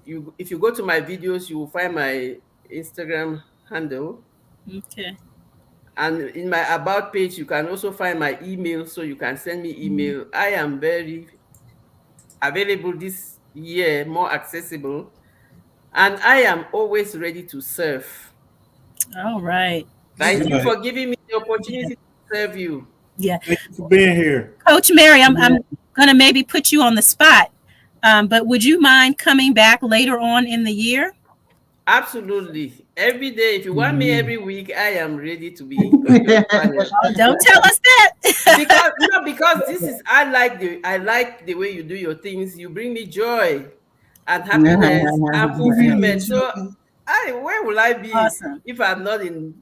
If you go to my videos, you will find my Instagram handle. Okay. And in my about page, you can also find my email, so you can send me email. I am very available this year, more accessible, and I am always ready to serve. All right. Thank you for giving me the opportunity to serve you. Yeah. Thank you for being here. Coach Mary, I'm going to maybe put you on the spot, but would you mind coming back later on in the year? Absolutely. Every day. If you want me every week, I am ready to be. Don't tell us that. because this is I like the way you do your things. You bring me joy and happiness and fulfillment. So where will I be if I'm not in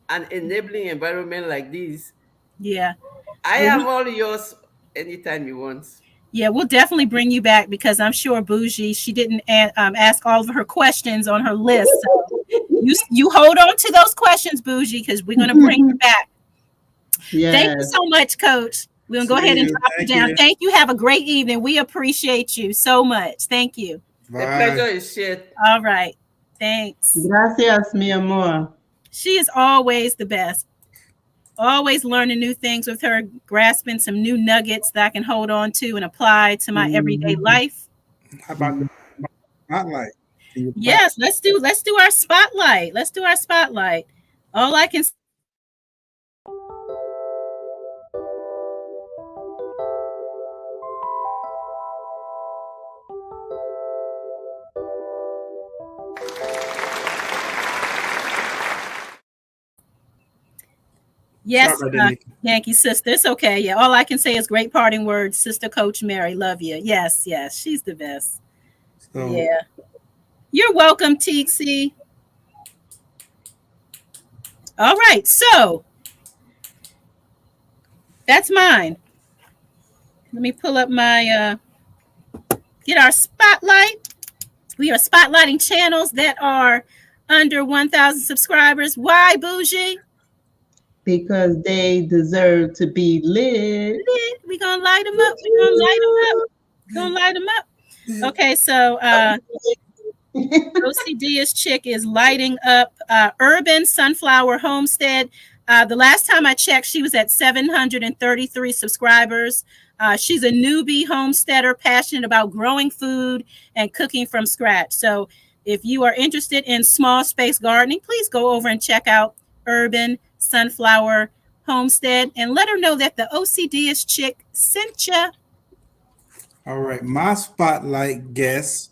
an enabling environment like this? Yeah. I am all yours anytime you want. Yeah, we'll definitely bring you back, because I'm sure Bougie, she didn't ask all of her questions on her list. So you hold on to those questions, Bougie, because we're going to bring you back. Yes. Thank you so much, Coach. We're going to go ahead and drop you down. Thank you. Have a great evening. We appreciate you so much. Thank you. Bye. The pleasure is shared. All right. Thanks. Gracias, mi amor. She is always the best. Always learning new things with her, grasping some new nuggets that I can hold on to and apply to my everyday life. How about the spotlight? Yes, let's do our spotlight. Let's do our spotlight. All I can Yes, Yankee sister. It's okay. Yeah, all I can say is great parting words, Sister Coach Mary. Love you. Yes, she's the best. So, yeah. You're welcome, TC. All right, so that's mine. Let me pull up my get our spotlight. We are spotlighting channels that are under 1,000 subscribers. Why, Bougie? Because they deserve to be lit. We're going to light them up. We're going to light them up. Okay, so OCD's chick is lighting up Urban Sunflower Homestead. The last time I checked, she was at 733 subscribers. She's a newbie homesteader, passionate about growing food and cooking from scratch. So if you are interested in small space gardening, please go over and check out Urban Sunflower Homestead and let her know that the OCD's chick sent you. All right, my spotlight guest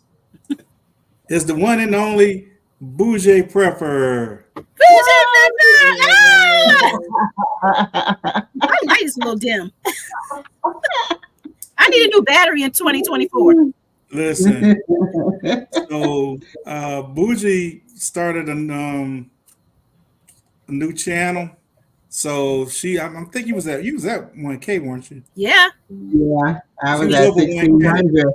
is the one and only Bougie Prepper. Bougie Prepper! Ah! My light is a little dim. I need a new battery in 2024. Listen, so Bougie started a new channel. So I think you was at 1K, weren't you? Yeah. Yeah, I was at 1,600.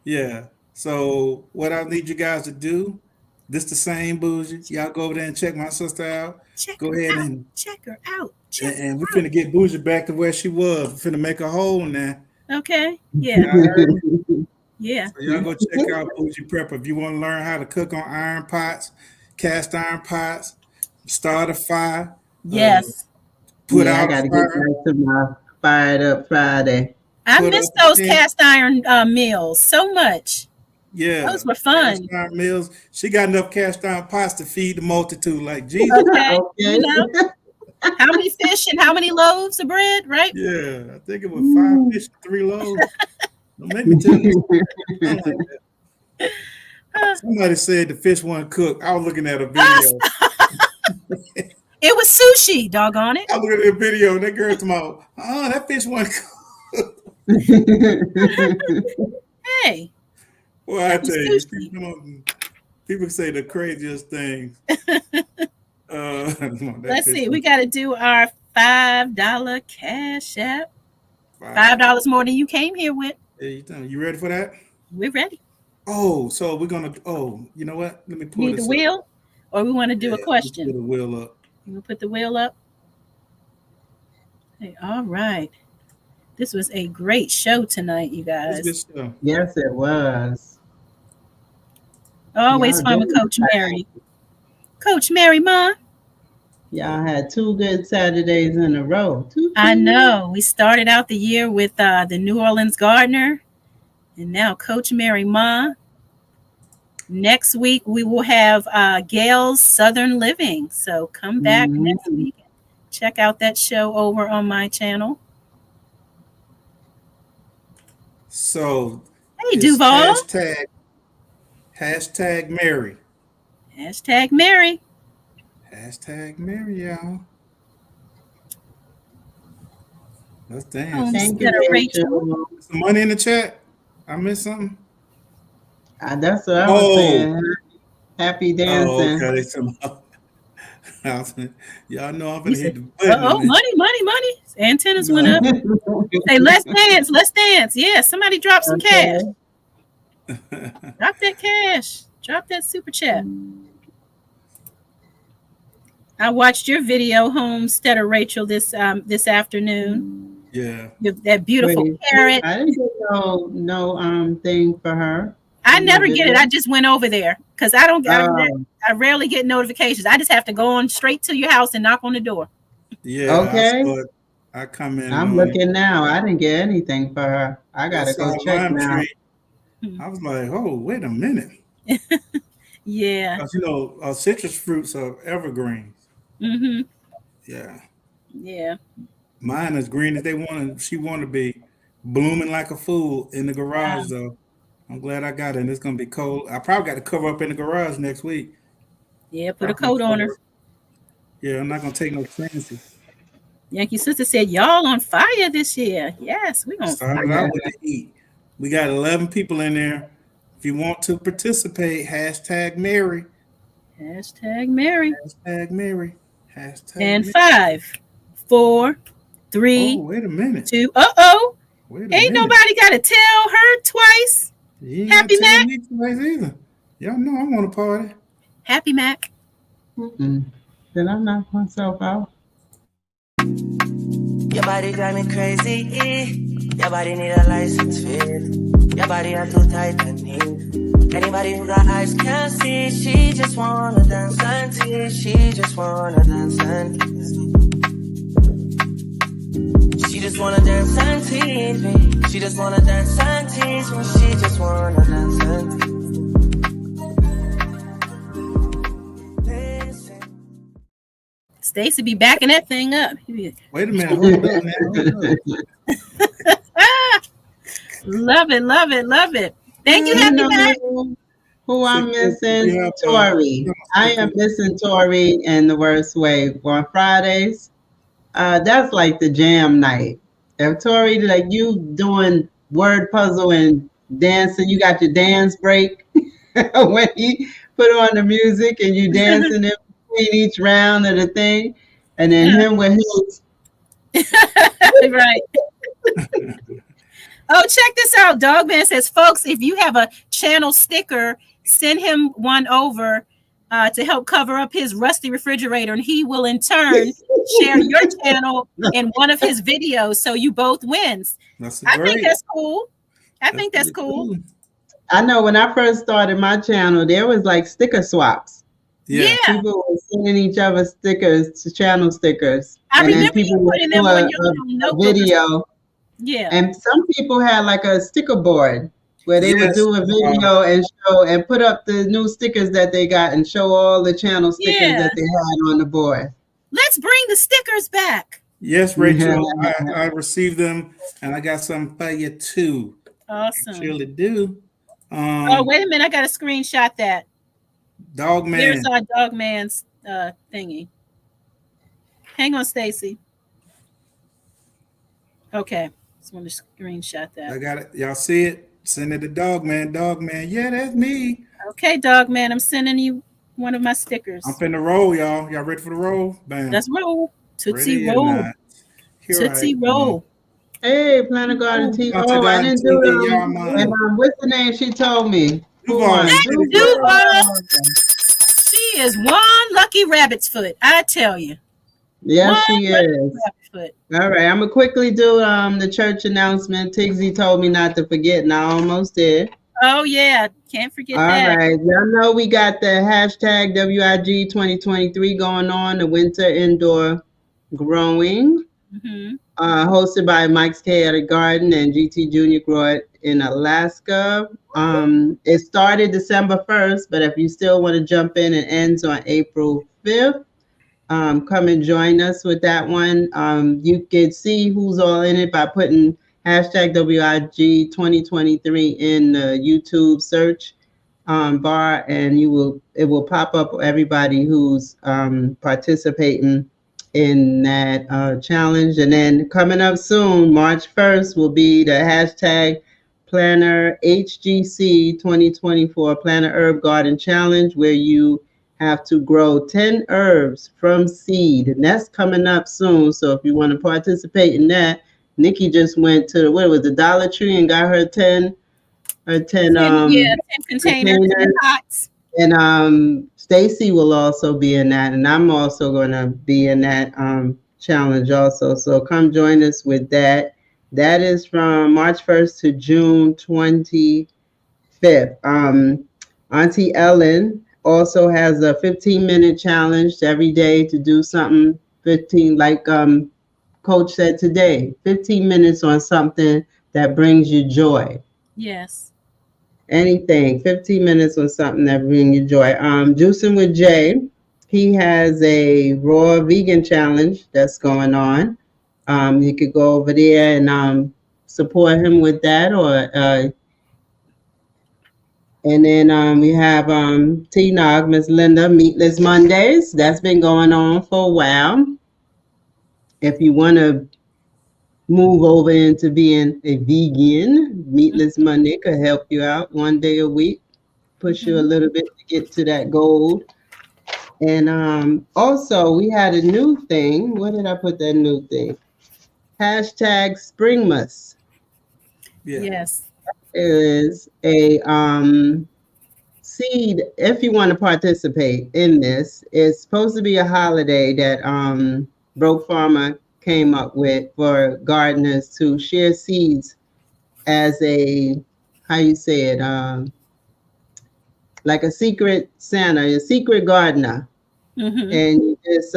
Yeah. So what I need you guys to do, this the same Bougie. Y'all go over there and check my sister out. Go ahead and check her out. And we're finna get Bougie back to where she was. We're finna make her whole now. Okay. Yeah. Yeah. So y'all go check out Bougie Prepper if you want to learn how to cook on iron pots, cast iron pots, start a fire. Yes. Put out I gotta fire. Get back to my Fired Up Friday. I miss those cast iron meals so much. Yeah, those were fun. Cast iron meals. She got enough cast iron pots to feed the multitude. Like Jesus. Okay. You know, how many fish and how many loaves of bread? Right? Yeah, I think it was 5 fish, 3 loaves. Don't make me tell you. Somebody said the fish wasn't cooked. I was looking at a video. It was sushi, doggone it. I was looking at a video and that girl told me, "Oh, that fish wasn't cooked." Hey. Well, I tell you, people say the craziest things. Let's see. We got to do our $5 cash app. $5 more than you came here with. Yeah, you ready for that? We're ready. Oh, so we're gonna. Oh, you know what? Let me pull this. Need the wheel, up. Or we want to do a question? Put the wheel up. You put the wheel up. Hey, all right. This was a great show tonight, you guys. Yes, it was. Always fun with Coach Mary. Coach Mary, Ma. Y'all had 2 good Saturdays in a row. I know. We started out the year with the New Orleans Gardener, and now Coach Mary, Ma. Next week, we will have Gail's Southern Living. So come back next week. Check out that show over on my channel. So, hey, Duval. Hashtag Mary. Hashtag Mary. Hashtag Mary, y'all. Let's dance. Thank you, Rachel. Some money in the chat. I missed something. That's what I was saying. Happy dancing. Oh, okay. Y'all know I'm gonna hit the button. Oh, money. Antennas went up. Hey, let's dance. Yeah, somebody drop some cash. Drop that cash. Drop that super chat. I watched your video, Homesteader Rachel, this afternoon. Yeah. That beautiful carrot. I didn't get no thing for her. I never get it. I just went over there because I rarely get notifications. I just have to go on straight to your house and knock on the door. Yeah. Okay. I come in. I'm looking now. I didn't get anything for her. I gotta go check now. I was like, oh, wait a minute. Yeah. Because, citrus fruits are evergreens. Mm-hmm. Yeah. Yeah. Mine is green as she want to be, blooming like a fool in the garage, though. I'm glad I got it. And it's going to be cold. I probably got to cover up in the garage next week. Yeah, put a coat on her. Yeah, I'm not going to take no chances. Yankee sister said, y'all on fire this year. Yes, we're on fire. Started out with the heat. We got 11 people in there. If you want to participate, hashtag Mary. Hashtag Mary. Hashtag Mary. Hashtag and Mary. 5, 4, 3. Oh, wait a minute. 2. Ain't nobody got to tell her twice. Happy Mac? Either. Y'all know I want to party. Happy Mac? Did I knock myself out? Your body drive me crazy. Your body need a license fit. Your body are too tight and neat. Anybody who got eyes can't see. She just wanna dance and tease. She just wanna dance and tease me. She just wanna dance and tease me. She just wanna dance and tease me. She just wanna dance and tease me. Stacy be backing that thing up. Wait a minute, hold up, man. Love it, love it, love it. Thank you, Happy Mac. Who I'm missing? Tori. I am missing Tori in the worst way. On Fridays, that's like the jam night. If Tori, like you doing word puzzle and dancing, you got your dance break when he put on the music and you dancing in between each round of the thing, and then him with his. Right. Oh, check this out. Dogman says, folks, if you have a channel sticker, send him one over to help cover up his rusty refrigerator, and he will in turn share your channel in one of his videos, so you both wins. I think that's cool. I think that's cool. I know when I first started my channel, there was like sticker swaps. Yeah. People were sending each other stickers, channel stickers. I remember you putting them on your video. Yeah. And some people had like a sticker board where they would do a video and show and put up the new stickers that they got and show all the channel stickers that they had on the board. Let's bring the stickers back. Yes, Rachel. I received them and I got some for you too. Awesome. I surely do. Oh, wait a minute. I got to screenshot that. Dogman. There's our Dogman's thingy. Hang on, Stacy. Okay. Just want to screenshot that. I got it. Y'all see it? Send it to Dogman. Dogman. Yeah, that's me. Okay, Dogman. I'm sending you one of my stickers. I'm finna roll, y'all. Y'all ready for the roll? Bam. Let's roll. Tootsie roll. Tootsie roll. Hey, Planet Garden TV. Oh, I didn't do it. And what's the name she told me? Duval. She is one lucky rabbit's foot, I tell you. Yes, she is. All right, I'm gonna quickly do the church announcement. Tigsy told me not to forget, and I almost did. Oh yeah, can't forget that. All right, y'all know we got the hashtag WIG 2023 going on, the Winter Indoor Growing, hosted by Mike's Chaotic Garden and GT Junior Grow It in Alaska. It started December 1st, but if you still want to jump in, it ends on April 5th. Come and join us with that one. You can see who's all in it by putting hashtag WIG 2023 in the YouTube search bar, and it will pop up everybody who's participating in that challenge. And then coming up soon, March 1st, will be the hashtag Planner HGC 2024 Planner Herb Garden Challenge, where you have to grow 10 herbs from seed, and that's coming up soon. So if you want to participate in that, Nikki just went to the Dollar Tree and got her 10 containers. 10 pots. And Stacy will also be in that, and I'm also going to be in that challenge also. So come join us with that. That is from March 1st to June 25th. Auntie Ellen also has a 15-minute challenge every day to do something 15, like Coach said today, 15 minutes on something that brings you joy. Yes. Anything, 15 minutes on something that brings you joy. Juicing with Jay, he has a raw vegan challenge that's going on. You could go over there and support him with that, or and then we have T-Nog, Miss Linda, Meatless Mondays. That's been going on for a while. If you want to move over into being a vegan, Meatless Monday could help you out one day a week, push you a little bit to get to that goal. And also, we had a new thing. Where did I put that new thing? Hashtag Springmas. Yeah. Yes. is a seed. If you want to participate in this, it's supposed to be a holiday that Broke Farmer came up with for gardeners to share seeds as a, how you say it, like a secret Santa, a secret gardener. Mm-hmm. And you just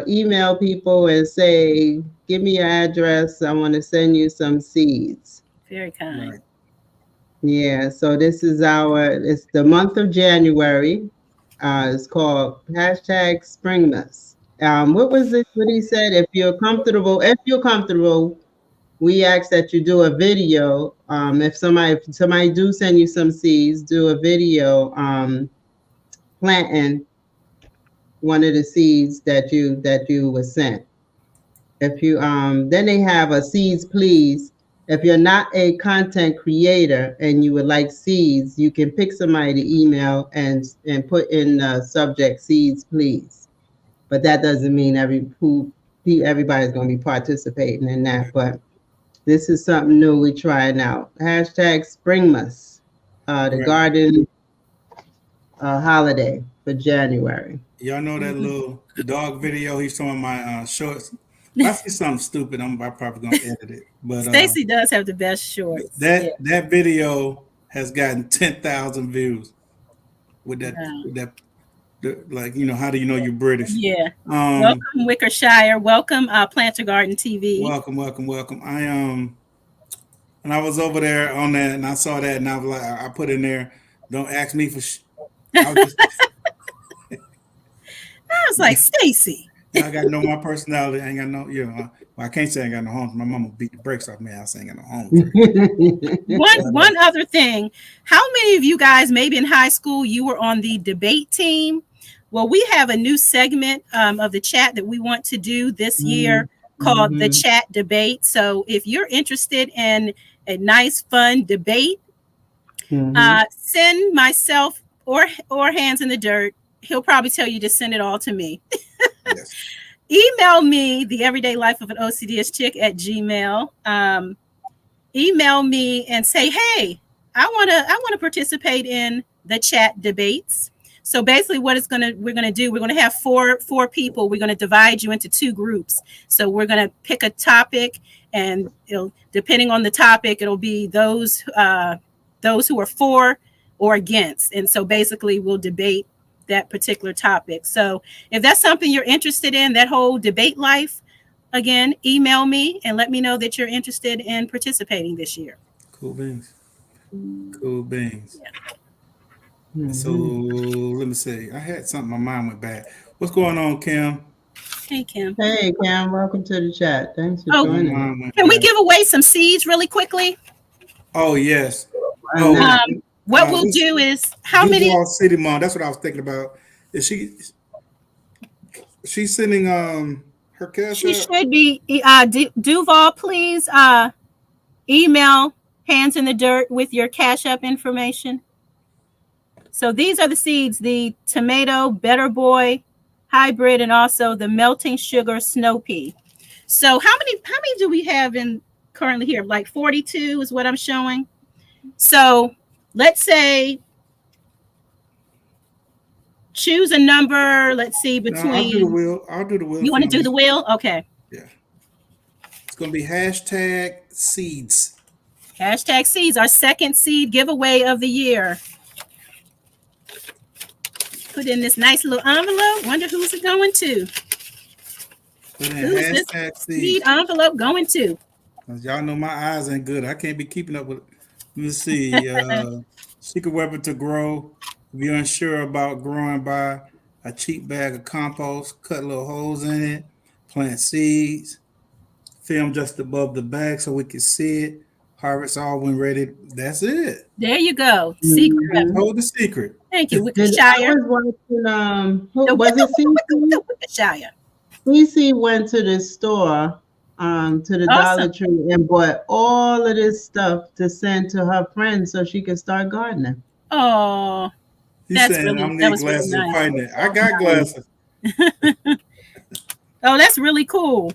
email people and say, give me your address. I want to send you some seeds. Very kind. Right. Yeah, so this is it's the month of January. It's called hashtag Springmas. What was it? What he said? If you're comfortable, we ask that you do a video. If somebody do send you some seeds, do a video planting one of the seeds that you were sent. If you then they have a seeds please. If you're not a content creator and you would like seeds, you can pick somebody to email and put in the subject seeds please. But that doesn't mean everybody's going to be participating in that. But this is something new we're trying out. Hashtag Springmas, the garden holiday for January. Y'all know that little dog video he's showing my shorts. If I see something stupid, I'm probably gonna edit it. But Stacy does have the best shorts. That video has gotten 10,000 views. With that, like, you know, how do you know you're British? Yeah. Welcome Wickershire. Welcome Planter Garden TV. Welcome. And I was over there on that, and I saw that, and I was like, I put in there, don't ask me for. I was like, Stacy. I got to know my personality. I ain't got no, well, I can't say I ain't got no homes. My mama beat the brakes off me. I say I ain't got no homes. One other thing. How many of you guys, maybe in high school, you were on the debate team? Well, we have a new segment of the chat that we want to do this year called the Chat Debate. So if you're interested in a nice, fun debate, send myself or Hands in the Dirt. He'll probably tell you to send it all to me. Yes. Email me, the everyday life of an OCDS chick at Gmail. Email me and say, hey, I want to participate in the chat debates. So basically what we're gonna do, we're gonna have four people. We're gonna divide you into two groups. So we're gonna pick a topic, and depending on the topic, it'll be those who are for or against. And so basically we'll debate that particular topic. So if that's something you're interested in, that whole debate life, again, email me and let me know that you're interested in participating this year. Cool beans. Yeah. So let me see. I had something, my mind went bad. What's going on, Kim? Hey, Kim. Hey, Kim. Welcome to the chat. Thanks for joining. Can we give away some seeds really quickly? Oh, yes. What we'll do is how many City Mom. That's what I was thinking about. Is she's sending her cash? She should be. Duval, please email Hands in the Dirt with your Cash App information. So these are the seeds: the tomato Better Boy hybrid, and also the melting sugar snow pea. So how many do we have in currently here? Like 42 is what I'm showing. So let's say choose a number. Let's see between. No, I'll do the wheel. You want to do the wheel? Okay. Yeah. It's going to be hashtag seeds. Hashtag seeds, our second seed giveaway of the year. Put in this nice little envelope. Wonder who's it going to. Put in who's hashtag this seed envelope going to? Y'all know my eyes ain't good. I can't be keeping up with it. Let me see. Secret weapon to grow. If you're unsure about growing, buy a cheap bag of compost, cut little holes in it, plant seeds, film just above the bag so we can see it, harvest all when ready. That's it. There you go. Secret weapon. Hold the secret. Thank you, Wickershire. Was it Wickershire? CC went to the store, to the Dollar Tree, and bought all of this stuff to send to her friends so she could start gardening. Oh, He's saying I need glasses to find it. I got glasses. Oh, that's really cool.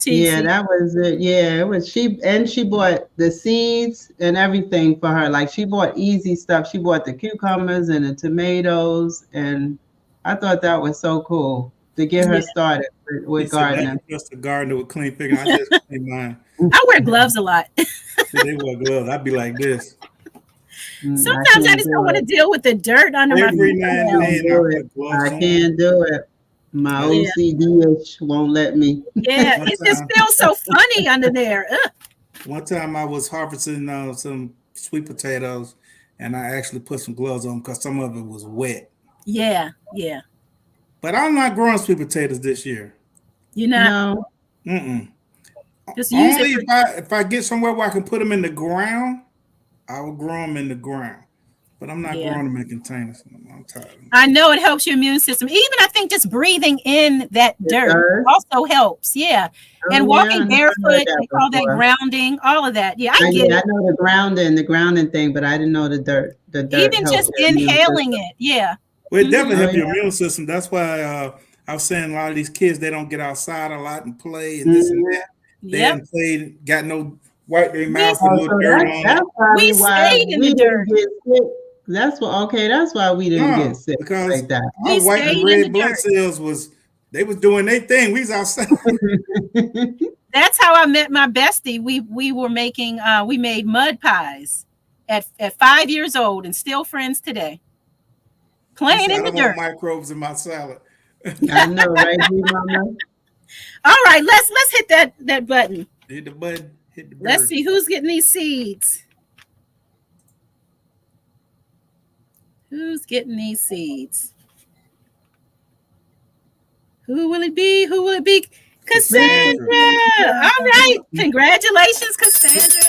Yeah, that was it. Yeah, it was she bought the seeds and everything for her. Like she bought easy stuff. She bought the cucumbers and the tomatoes, and I thought that was so cool to get her started with gardening. I trust a gardener with clean fingers. I just clean mine. I wear gloves a lot. They wear gloves. I'd be like this. Sometimes I just don't want to deal with the dirt under my feet. I can't do it. My OCD won't let me. Yeah, it just feels so funny under there. Ugh. One time I was harvesting some sweet potatoes, and I actually put some gloves on because some of it was wet. Yeah. But I'm not growing sweet potatoes this year. You know? No. Just use Only if I get somewhere where I can put them in the ground, I will grow them in the ground. But I'm not growing them in containers. I'm tired. I know it helps your immune system. Even I think just breathing in that dirt also helps. Yeah. And walking barefoot, they call that grounding, all of that. Yeah, I get it. I know the grounding thing, but I didn't know the dirt. Even just inhaling it. Yeah. Well, it definitely helps your immune system. That's why I was saying a lot of these kids, they don't get outside a lot and play and this and that. They haven't played, got no wipe their mouth with no dirt on. That's probably why we didn't get sick. That's why we didn't get sick like that. Our white and red blood cells they was doing their thing. We was outside. That's how I met my bestie. We were making we made mud pies at 5 years old and still friends today. Playing in the dirt. Microbes in my salad. I know, right, Mama? All right, let's hit that button. Hit the button. Let's see who's getting these seeds. Who's getting these seeds? Who will it be? Cassandra. All right. Congratulations, Cassandra.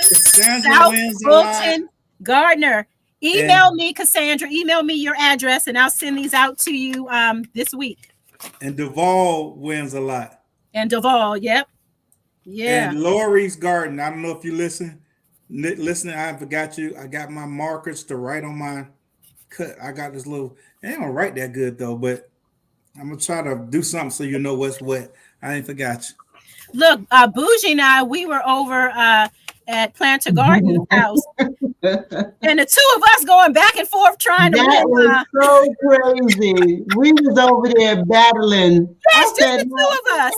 South Fulton Gardner. Email me, Cassandra. Email me your address, and I'll send these out to you this week. And Duval wins a lot. And Duval, yep. Yeah. And Lori's Garden. I don't know if you listen. Listening, I forgot you. I got my markers to write on my cut. I got this little, they don't write that good though, but I'm gonna try to do something so you know what's what. I ain't forgot you. Look, Bougie and I, we were over at Planter Garden's house, and the two of us going back and forth trying to win. That was so crazy. We was over there battling. Yes, just the two of us.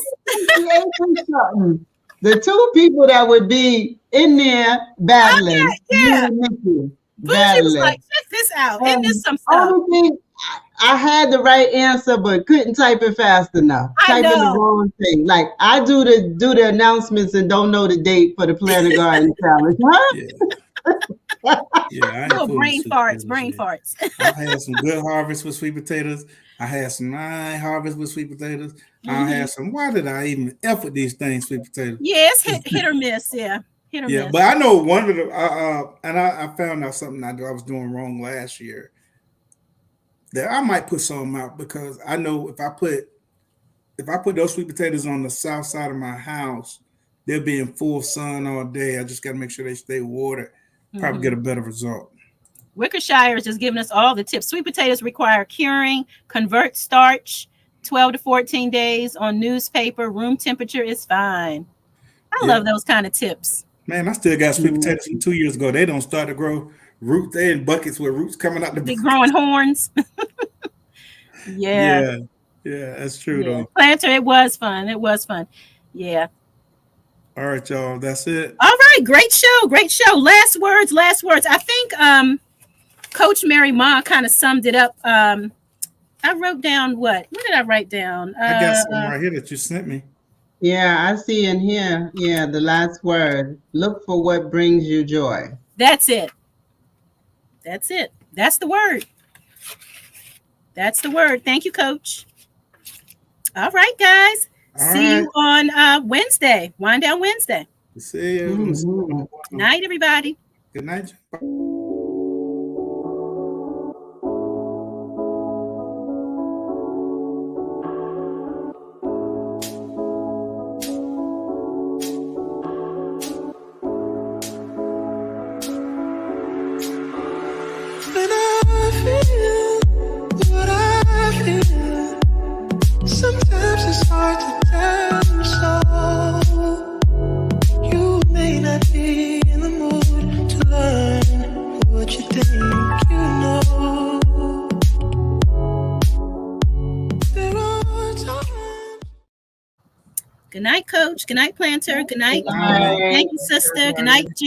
The two people that would be in there battling. Yeah. Bougie was like, check this out. Isn't this some stuff? I had the right answer, but couldn't type it fast enough. Typing the wrong thing. Like I do the announcements and don't know the date for the Planter Garden Challenge. Huh? Yeah, brain farts. I had some good harvests with sweet potatoes. I had some harvests with sweet potatoes. I had some. Why did I even F with these things, sweet potatoes? Yes, hit or miss. Yeah. Yeah, but I know one of the and I found out something I was doing wrong last year. That I might put some out because I know if I put those sweet potatoes on the south side of my house, they'll be in full sun all day. I just got to make sure they stay watered. Probably get a better result. Wickershire is just giving us all the tips. Sweet potatoes require curing, convert starch, 12 to 14 days on newspaper. Room temperature is fine. I love those kind of tips. Man, I still got sweet potatoes from 2 years ago. They don't start to grow roots. They're in buckets with roots coming out the bucket. Growing horns. Yeah, that's true though. Planter, it was fun. Yeah. All right, y'all. That's it. All right, great show. Last words. I think Coach Mary Ma kind of summed it up. I wrote down what did I write down? I got something right here that you sent me. Yeah, I see in here. Yeah, the last word. Look for what brings you joy. That's it. That's the word. Thank you, Coach. All right, guys. See you on Wednesday. Wind Down Wednesday. See you. Night, everybody. Good night. Sometimes it's hard to tell you so. Good night, Coach. Good night, Planter. Good night. Bye. Thank you, sister. Good night, G